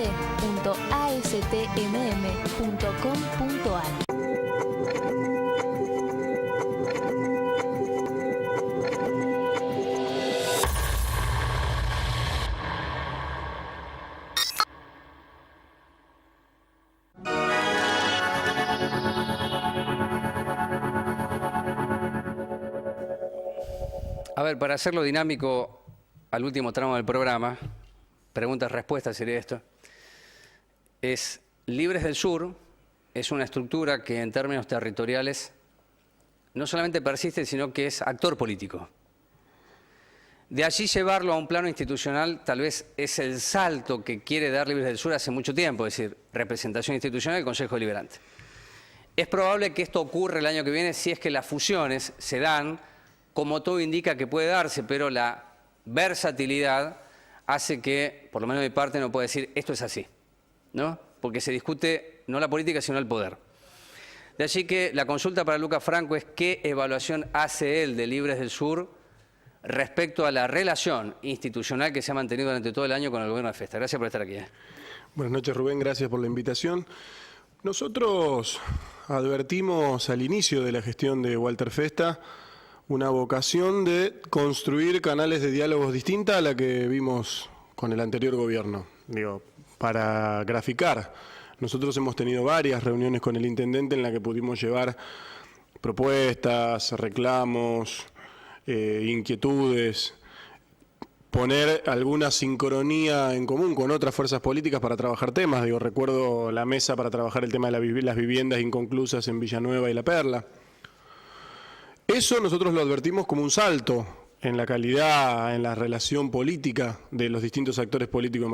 A ver, para hacerlo dinámico al último tramo del programa, preguntas-respuestas sería esto, es Libres del Sur, es una estructura que en términos territoriales no solamente persiste, sino que es actor político. De allí llevarlo a un plano institucional tal vez es el salto que quiere dar Libres del Sur hace mucho tiempo, es decir, representación institucional del Consejo Deliberante. Es probable que esto ocurra el año que viene si es que las fusiones se dan, como todo indica que puede darse, pero la versatilidad hace que, por lo menos de mi parte, no pueda decir esto es así, ¿no? Porque se discute no la política, sino el poder. De allí que la consulta para Lucas Franco es qué evaluación hace él de Libres del Sur respecto a la relación institucional que se ha mantenido durante todo el año con el gobierno de Festa. Gracias por estar aquí. Buenas noches, Rubén, gracias por la invitación. Nosotros advertimos al inicio de la gestión de Walter Festa una vocación de construir canales de diálogos distinta a la que vimos con el anterior gobierno. Digo, para graficar, nosotros hemos tenido varias reuniones con el intendente en la que pudimos llevar propuestas, reclamos, inquietudes, poner alguna sincronía en común con otras fuerzas políticas para trabajar temas. Digo, recuerdo la mesa para trabajar el tema de las viviendas inconclusas en Villanueva y La Perla. Eso nosotros lo advertimos como un salto en la calidad, en la relación política de los distintos actores políticos.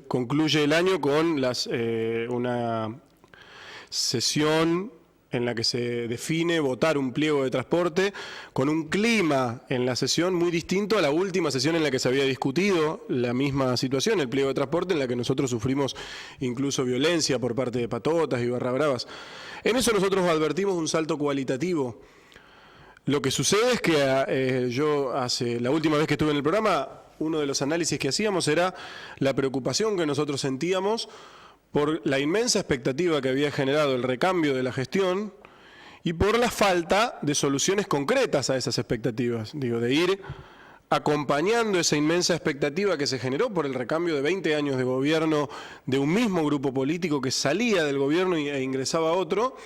Concluye el año con una sesión en la que se define votar un pliego de transporte, con un clima en la sesión muy distinto a la última sesión en la que se había discutido la misma situación, el pliego de transporte, en la que nosotros sufrimos incluso violencia por parte de patotas y barra bravas. En eso nosotros advertimos un salto cualitativo. Lo que sucede es que la última vez que estuve en el programa, uno de los análisis que hacíamos era la preocupación que nosotros sentíamos por la inmensa expectativa que había generado el recambio de la gestión y por la falta de soluciones concretas a esas expectativas. Digo, de ir acompañando esa inmensa expectativa que se generó por el recambio de 20 años de gobierno de un mismo grupo político que salía del gobierno e ingresaba a otro.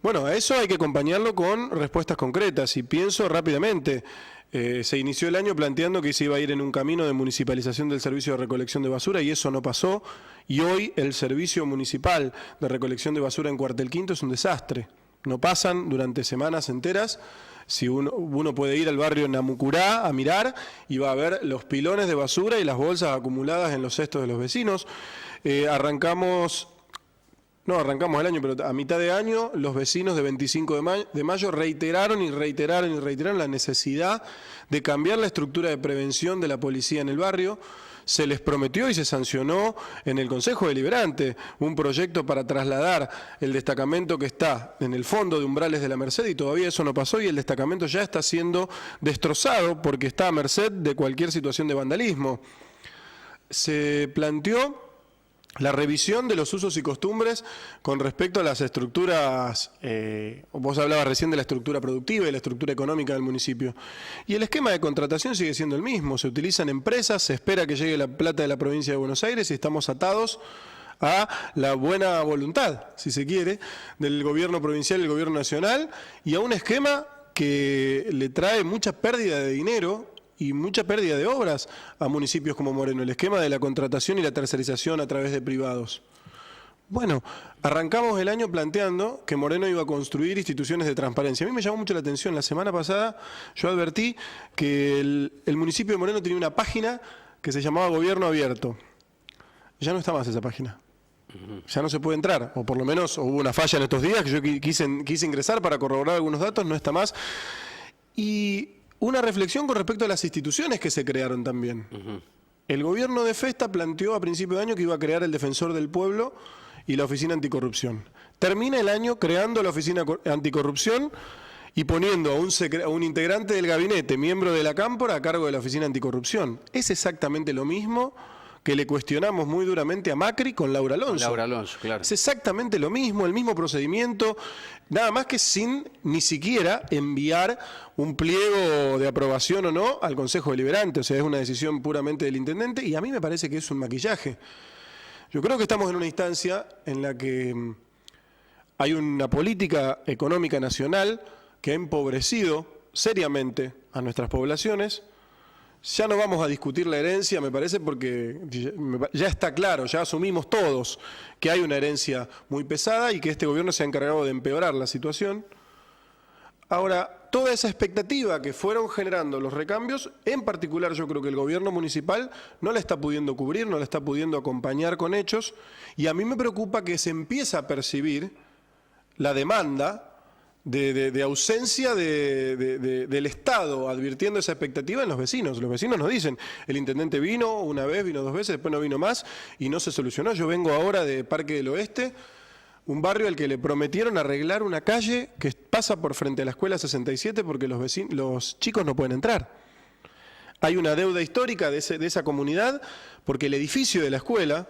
Bueno, a eso hay que acompañarlo con respuestas concretas y pienso rápidamente. Se inició el año planteando que se iba a ir en un camino de municipalización del servicio de recolección de basura y eso no pasó. Y hoy el servicio municipal de recolección de basura en Cuartel Quinto es un desastre. No pasan durante semanas enteras. Si uno puede ir al barrio Namucurá a mirar y va a ver los pilones de basura y las bolsas acumuladas en los cestos de los vecinos. Arrancamos el año, pero a mitad de año los vecinos de 25 de mayo reiteraron la necesidad de cambiar la estructura de prevención de la policía en el barrio. Se les prometió y se sancionó en el Consejo Deliberante un proyecto para trasladar el destacamento que está en el fondo de Umbrales de la Merced y todavía eso no pasó y el destacamento ya está siendo destrozado porque está a merced de cualquier situación de vandalismo. Se planteó la revisión de los usos y costumbres con respecto a las estructuras, vos hablabas recién de la estructura productiva y la estructura económica del municipio. Y el esquema de contratación sigue siendo el mismo, se utilizan empresas, se espera que llegue la plata de la provincia de Buenos Aires y estamos atados a la buena voluntad, si se quiere, del gobierno provincial y el gobierno nacional y a un esquema que le trae mucha pérdida de dinero y mucha pérdida de obras a municipios como Moreno, el esquema de la contratación y la tercerización a través de privados. Bueno, arrancamos el año planteando que Moreno iba a construir instituciones de transparencia. A mí me llamó mucho la atención, la semana pasada yo advertí que el municipio de Moreno tenía una página que se llamaba Gobierno Abierto. Ya no está más esa página. Ya no se puede entrar, o por lo menos hubo una falla en estos días que yo quise ingresar para corroborar algunos datos, no está más. Y una reflexión con respecto a las instituciones que se crearon también. El gobierno de Festa planteó a principio de año que iba a crear el Defensor del Pueblo y la Oficina Anticorrupción. Termina el año creando la Oficina Anticorrupción y poniendo a un integrante del gabinete, miembro de la Cámpora, a cargo de la Oficina Anticorrupción. Es exactamente lo mismo que le cuestionamos muy duramente a Macri con Laura Alonso. Laura Alonso, claro. Es exactamente lo mismo, el mismo procedimiento, nada más que sin ni siquiera enviar un pliego de aprobación o no al Consejo Deliberante. O sea, es una decisión puramente del intendente y a mí me parece que es un maquillaje. Yo creo que estamos en una instancia en la que hay una política económica nacional que ha empobrecido seriamente a nuestras poblaciones. Ya no vamos a discutir la herencia, me parece, porque ya está claro, ya asumimos todos que hay una herencia muy pesada y que este gobierno se ha encargado de empeorar la situación. Ahora, toda esa expectativa que fueron generando los recambios, en particular yo creo que el gobierno municipal no la está pudiendo cubrir, no la está pudiendo acompañar con hechos, y a mí me preocupa que se empieza a percibir la demanda de ausencia del Estado, advirtiendo esa expectativa en los vecinos. Los vecinos nos dicen, el intendente vino una vez, vino 2 veces, después no vino más y no se solucionó. Yo vengo ahora de Parque del Oeste, un barrio al que le prometieron arreglar una calle que pasa por frente a la escuela 67 porque los chicos no pueden entrar. Hay una deuda histórica de esa comunidad porque el edificio de la escuela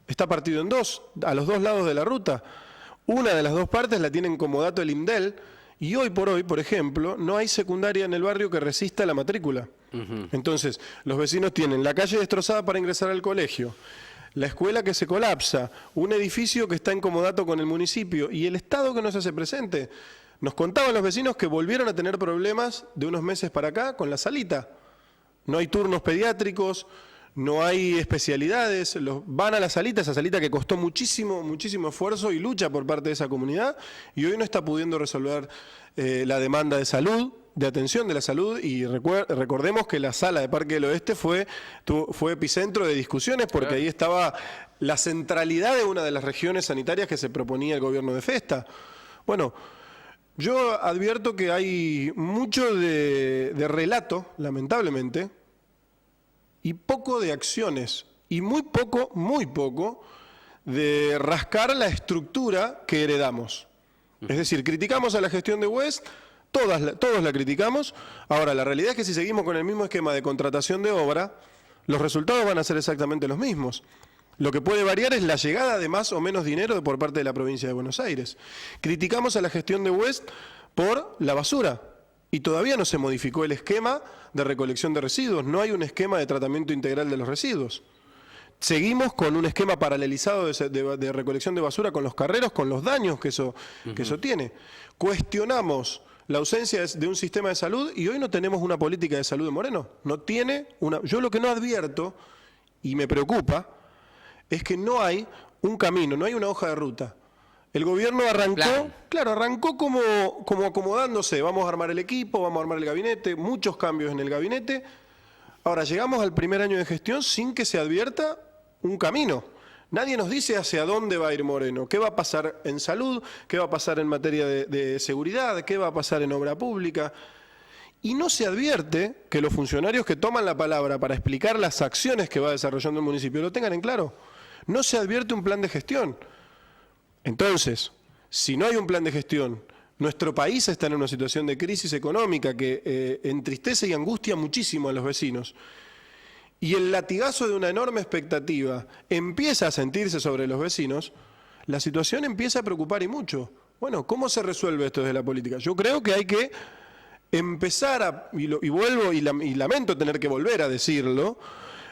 está partido en 2, a los 2 lados de la ruta. Una de las 2 partes la tienen como dato el IMDEL y hoy por hoy, por ejemplo, no hay secundaria en el barrio que resista la matrícula. Entonces, los vecinos tienen la calle destrozada para ingresar al colegio, la escuela que se colapsa, un edificio que está en comodato con el municipio y el Estado que no se hace presente. Nos contaban los vecinos que volvieron a tener problemas de unos meses para acá con la salita. No hay turnos pediátricos, no hay especialidades, van a la salita, esa salita que costó muchísimo esfuerzo y lucha por parte de esa comunidad y hoy no está pudiendo resolver la demanda de salud, de atención de la salud y recordemos que la sala de Parque del Oeste fue epicentro de discusiones porque ahí estaba la centralidad de una de las regiones sanitarias que se proponía el gobierno de Festa. Bueno, yo advierto que hay mucho de relato, lamentablemente, y poco de acciones, y muy poco de rascar la estructura que heredamos. Es decir, criticamos a la gestión de West, todos la criticamos, ahora la realidad es que si seguimos con el mismo esquema de contratación de obra, los resultados van a ser exactamente los mismos. Lo que puede variar es la llegada de más o menos dinero por parte de la provincia de Buenos Aires. Criticamos a la gestión de West por la basura, y todavía no se modificó el esquema de recolección de residuos, no hay un esquema de tratamiento integral de los residuos. Seguimos con un esquema paralelizado de recolección de basura con los carreros, con los daños que eso tiene. Cuestionamos la ausencia de un sistema de salud y hoy no tenemos una política de salud de Moreno. Yo lo que no advierto, y me preocupa, es que no hay un camino, no hay una hoja de ruta. El gobierno arrancó como acomodándose, vamos a armar el equipo, vamos a armar el gabinete, muchos cambios en el gabinete. Ahora, llegamos al primer año de gestión sin que se advierta un camino. Nadie nos dice hacia dónde va a ir Moreno, qué va a pasar en salud, qué va a pasar en materia de seguridad, qué va a pasar en obra pública. Y no se advierte que los funcionarios que toman la palabra para explicar las acciones que va desarrollando el municipio lo tengan en claro. No se advierte un plan de gestión. Entonces, si no hay un plan de gestión, nuestro país está en una situación de crisis económica que entristece y angustia muchísimo a los vecinos. Y el latigazo de una enorme expectativa empieza a sentirse sobre los vecinos, la situación empieza a preocupar y mucho. Bueno, ¿cómo se resuelve esto desde la política? Yo creo que hay que empezar y lamento tener que volver a decirlo,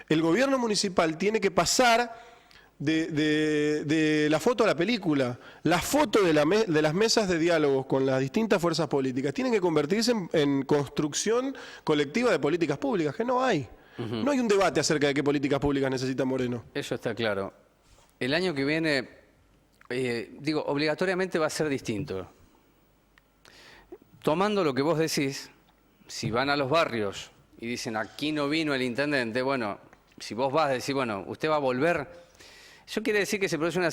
el gobierno municipal tiene que pasar de la foto a la película. La foto de las mesas de diálogos con las distintas fuerzas políticas tienen que convertirse en construcción colectiva de políticas públicas, que no hay. No hay un debate acerca de qué políticas públicas necesita Moreno. Eso está claro. El año que viene, obligatoriamente va a ser distinto. Tomando lo que vos decís, si van a los barrios y dicen, aquí no vino el intendente, bueno, si vos vas a decir, bueno, usted va a volver. Eso quiere decir que se produce una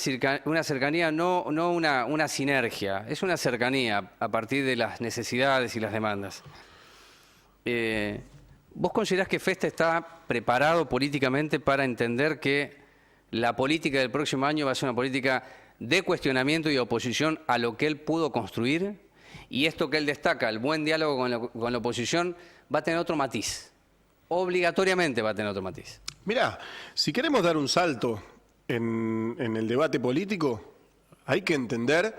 cercanía, no una sinergia, es una cercanía a partir de las necesidades y las demandas. ¿Vos considerás que Festa está preparado políticamente para entender que la política del próximo año va a ser una política de cuestionamiento y oposición a lo que él pudo construir? Y esto que él destaca, el buen diálogo con la oposición, va a tener otro matiz. Obligatoriamente va a tener otro matiz. Mirá, si queremos dar un salto en el debate político, hay que entender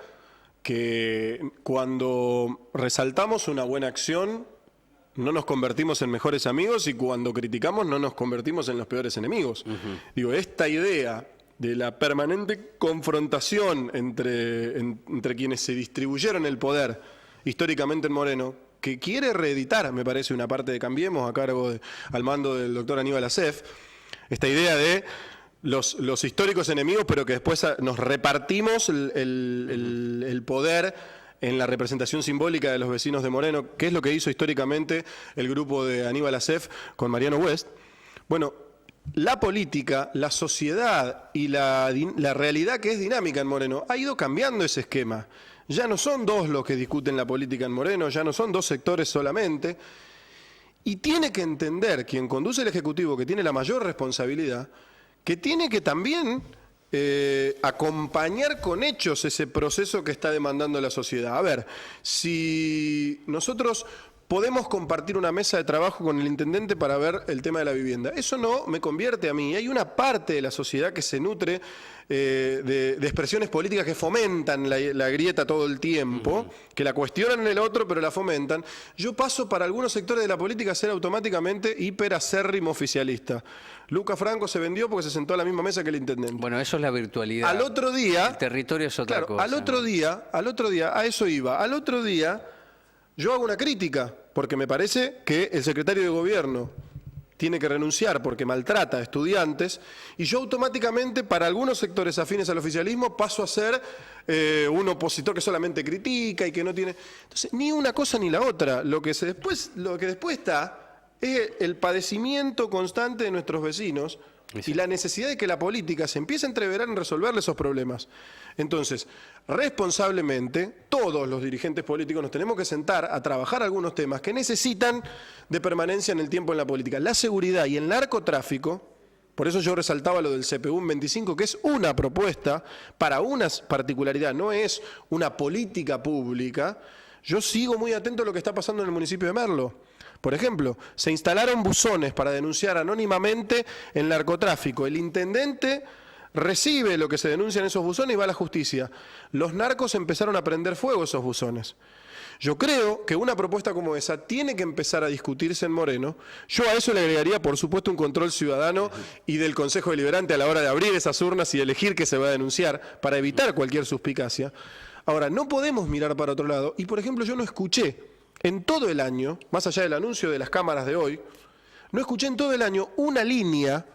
que cuando resaltamos una buena acción, no nos convertimos en mejores amigos y cuando criticamos no nos convertimos en los peores enemigos. Esta idea de la permanente confrontación entre quienes se distribuyeron el poder históricamente en Moreno, que quiere reeditar, me parece, una parte de Cambiemos al mando del doctor Aníbal Acef, esta idea de los históricos enemigos, pero que después nos repartimos el poder en la representación simbólica de los vecinos de Moreno, que es lo que hizo históricamente el grupo de Aníbal Acef con Mariano West. Bueno, la política, la sociedad y la realidad que es dinámica en Moreno ha ido cambiando ese esquema. Ya no son dos los que discuten la política en Moreno, ya no son dos sectores solamente. Y tiene que entender quien conduce el Ejecutivo, que tiene la mayor responsabilidad, que tiene que también acompañar con hechos ese proceso que está demandando la sociedad. A ver, si nosotros podemos compartir una mesa de trabajo con el intendente para ver el tema de la vivienda, eso no me convierte a mí. Hay una parte de la sociedad que se nutre de expresiones políticas que fomentan la grieta todo el tiempo, que la cuestionan en el otro, pero la fomentan. Yo paso para algunos sectores de la política a ser automáticamente hiperacérrimo oficialista. Luca Franco se vendió porque se sentó a la misma mesa que el intendente. Bueno, eso es la virtualidad. Al otro día... El territorio es otra cosa. Al otro día, a eso iba. Al otro día, yo hago una crítica, porque me parece que el secretario de Gobierno tiene que renunciar porque maltrata a estudiantes, y yo automáticamente, para algunos sectores afines al oficialismo, paso a ser un opositor que solamente critica y que no tiene... Entonces, ni una cosa ni la otra. Lo que después está es el padecimiento constante de nuestros vecinos y la necesidad de que la política se empiece a entreverar en resolverle esos problemas. Entonces, responsablemente, todos los dirigentes políticos nos tenemos que sentar a trabajar algunos temas que necesitan de permanencia en el tiempo en la política. La seguridad y el narcotráfico, por eso yo resaltaba lo del CPU 25, que es una propuesta para una particularidad, no es una política pública. Yo sigo muy atento a lo que está pasando en el municipio de Merlo. Por ejemplo, se instalaron buzones para denunciar anónimamente el narcotráfico. El intendente recibe lo que se denuncia en esos buzones y va a la justicia. Los narcos empezaron a prender fuego esos buzones. Yo creo que una propuesta como esa tiene que empezar a discutirse en Moreno. Yo a eso le agregaría, por supuesto, un control ciudadano y del Consejo Deliberante a la hora de abrir esas urnas y elegir qué se va a denunciar para evitar cualquier suspicacia. Ahora, no podemos mirar para otro lado. Y, por ejemplo, yo no escuché en todo el año, más allá del anuncio de las cámaras de hoy, no escuché en todo el año una línea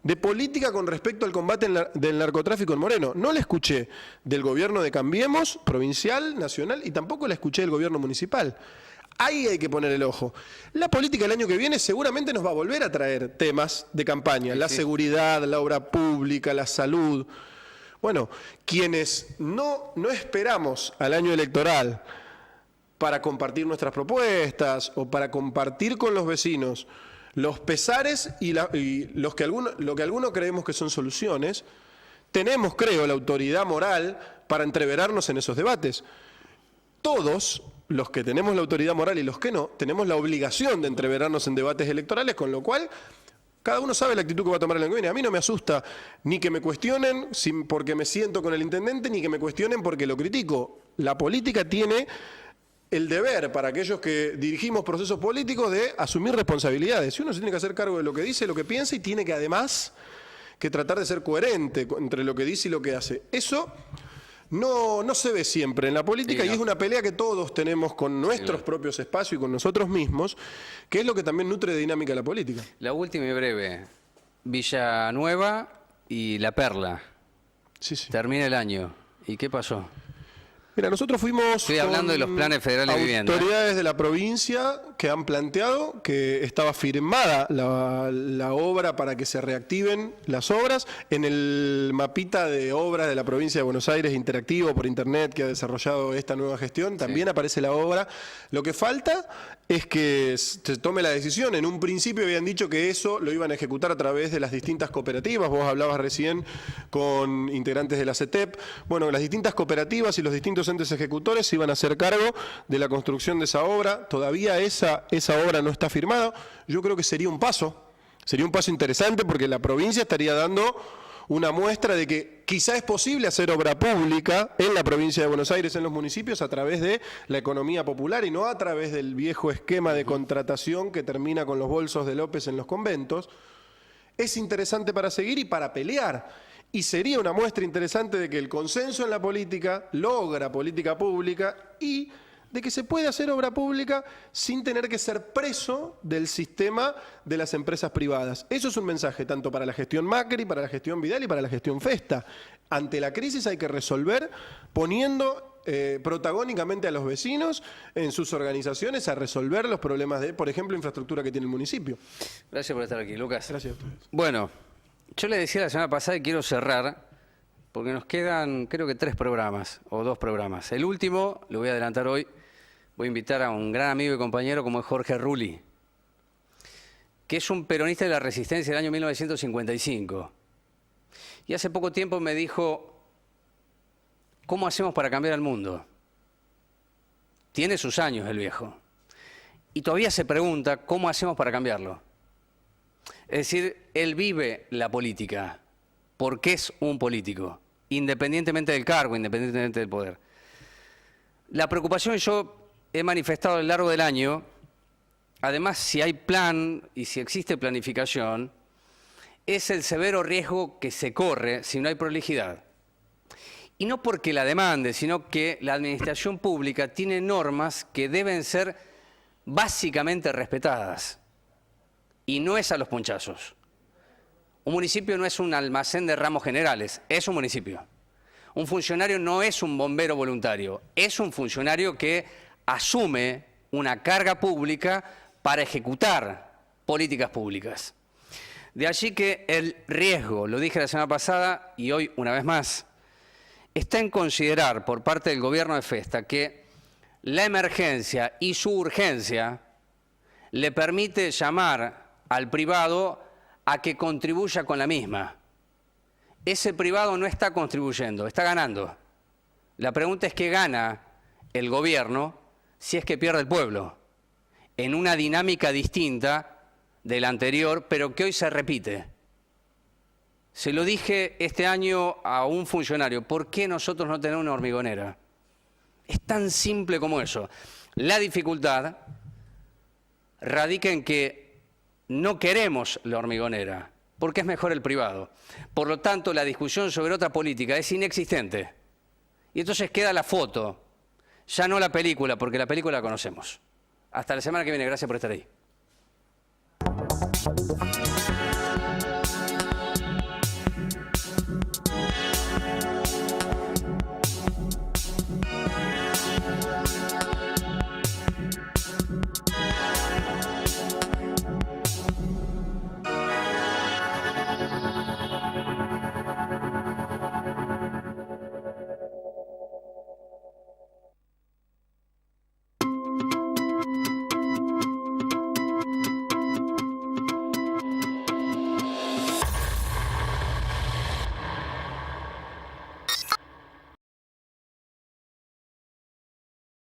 de política con respecto al combate del narcotráfico en Moreno. No la escuché del gobierno de Cambiemos, provincial, nacional, y tampoco la escuché del gobierno municipal. Ahí hay que poner el ojo. La política el año que viene seguramente nos va a volver a traer temas de campaña, la seguridad, la obra pública, la salud. Bueno, quienes no esperamos al año electoral para compartir nuestras propuestas o para compartir con los vecinos los pesares y lo que algunos creemos que son soluciones, tenemos, creo, la autoridad moral para entreverarnos en esos debates. Todos los que tenemos la autoridad moral y los que no, tenemos la obligación de entreverarnos en debates electorales, con lo cual cada uno sabe la actitud que va a tomar el año que viene. A mí no me asusta ni que me cuestionen porque me siento con el intendente, ni que me cuestionen porque lo critico. La política tiene el deber para aquellos que dirigimos procesos políticos de asumir responsabilidades. Y uno se tiene que hacer cargo de lo que dice, lo que piensa, y tiene que además que tratar de ser coherente entre lo que dice y lo que hace. Eso no se ve siempre en la política, y es una pelea que todos tenemos con nuestros propios espacios y con nosotros mismos, que es lo que también nutre de dinámica de la política. La última y breve. Villanueva y La Perla. Sí. Termina el año. ¿Y qué pasó? Mira, nosotros fuimos... Estoy hablando de los planes federales de vivienda. Autoridades de la provincia que han planteado que estaba firmada la obra para que se reactiven las obras. En el mapita de obras de la provincia de Buenos Aires, interactivo por internet, que ha desarrollado esta nueva gestión, también aparece la obra. Lo que falta es que se tome la decisión. En un principio habían dicho que eso lo iban a ejecutar a través de las distintas cooperativas. Vos hablabas recién con integrantes de la CETEP. Bueno, las distintas cooperativas y los distintos entes ejecutores se iban a hacer cargo de la construcción de esa obra. Todavía esa obra no está firmada. Yo creo que sería un paso interesante, porque la provincia estaría dando una muestra de que quizá es posible hacer obra pública en la provincia de Buenos Aires, en los municipios, a través de la economía popular y no a través del viejo esquema de contratación que termina con los bolsos de López en los conventos. Es interesante para seguir y para pelear. Y sería una muestra interesante de que el consenso en la política logra política pública y de que se puede hacer obra pública sin tener que ser preso del sistema de las empresas privadas. Eso es un mensaje tanto para la gestión Macri, para la gestión Vidal y para la gestión Festa. Ante la crisis hay que resolver poniendo protagónicamente a los vecinos en sus organizaciones a resolver los problemas de, por ejemplo, infraestructura que tiene el municipio. Gracias por estar aquí, Lucas. Gracias a ustedes. Bueno, yo le decía la semana pasada y quiero cerrar, porque nos quedan creo que 3 programas o 2 programas. El último, lo voy a adelantar hoy, voy a invitar a un gran amigo y compañero como es Jorge Rulli, que es un peronista de la Resistencia del año 1955. Y hace poco tiempo me dijo, ¿cómo hacemos para cambiar el mundo? Tiene sus años el viejo. Y todavía se pregunta, ¿cómo hacemos para cambiarlo? Es decir, él vive la política, porque es un político, independientemente del cargo, independientemente del poder. La preocupación que yo he manifestado a lo largo del año, además si hay plan y si existe planificación, es el severo riesgo que se corre si no hay prolijidad. Y no porque la demande, sino que la administración pública tiene normas que deben ser básicamente respetadas. Y no es a los ponchazos. Un municipio no es un almacén de ramos generales, es un municipio. Un funcionario no es un bombero voluntario, es un funcionario que asume una carga pública para ejecutar políticas públicas. De allí que el riesgo, lo dije la semana pasada y hoy una vez más, está en considerar por parte del gobierno de Festa que la emergencia y su urgencia le permite llamar al privado a que contribuya con la misma. Ese privado no está contribuyendo, está ganando. La pregunta es qué gana el gobierno si es que pierde el pueblo, en una dinámica distinta de la anterior, pero que hoy se repite. Se lo dije este año a un funcionario, ¿por qué nosotros no tenemos una hormigonera? Es tan simple como eso. La dificultad radica en que no queremos la hormigonera, porque es mejor el privado. Por lo tanto, la discusión sobre otra política es inexistente. Y entonces queda la foto, ya no la película, porque la película la conocemos. Hasta la semana que viene, gracias por estar ahí.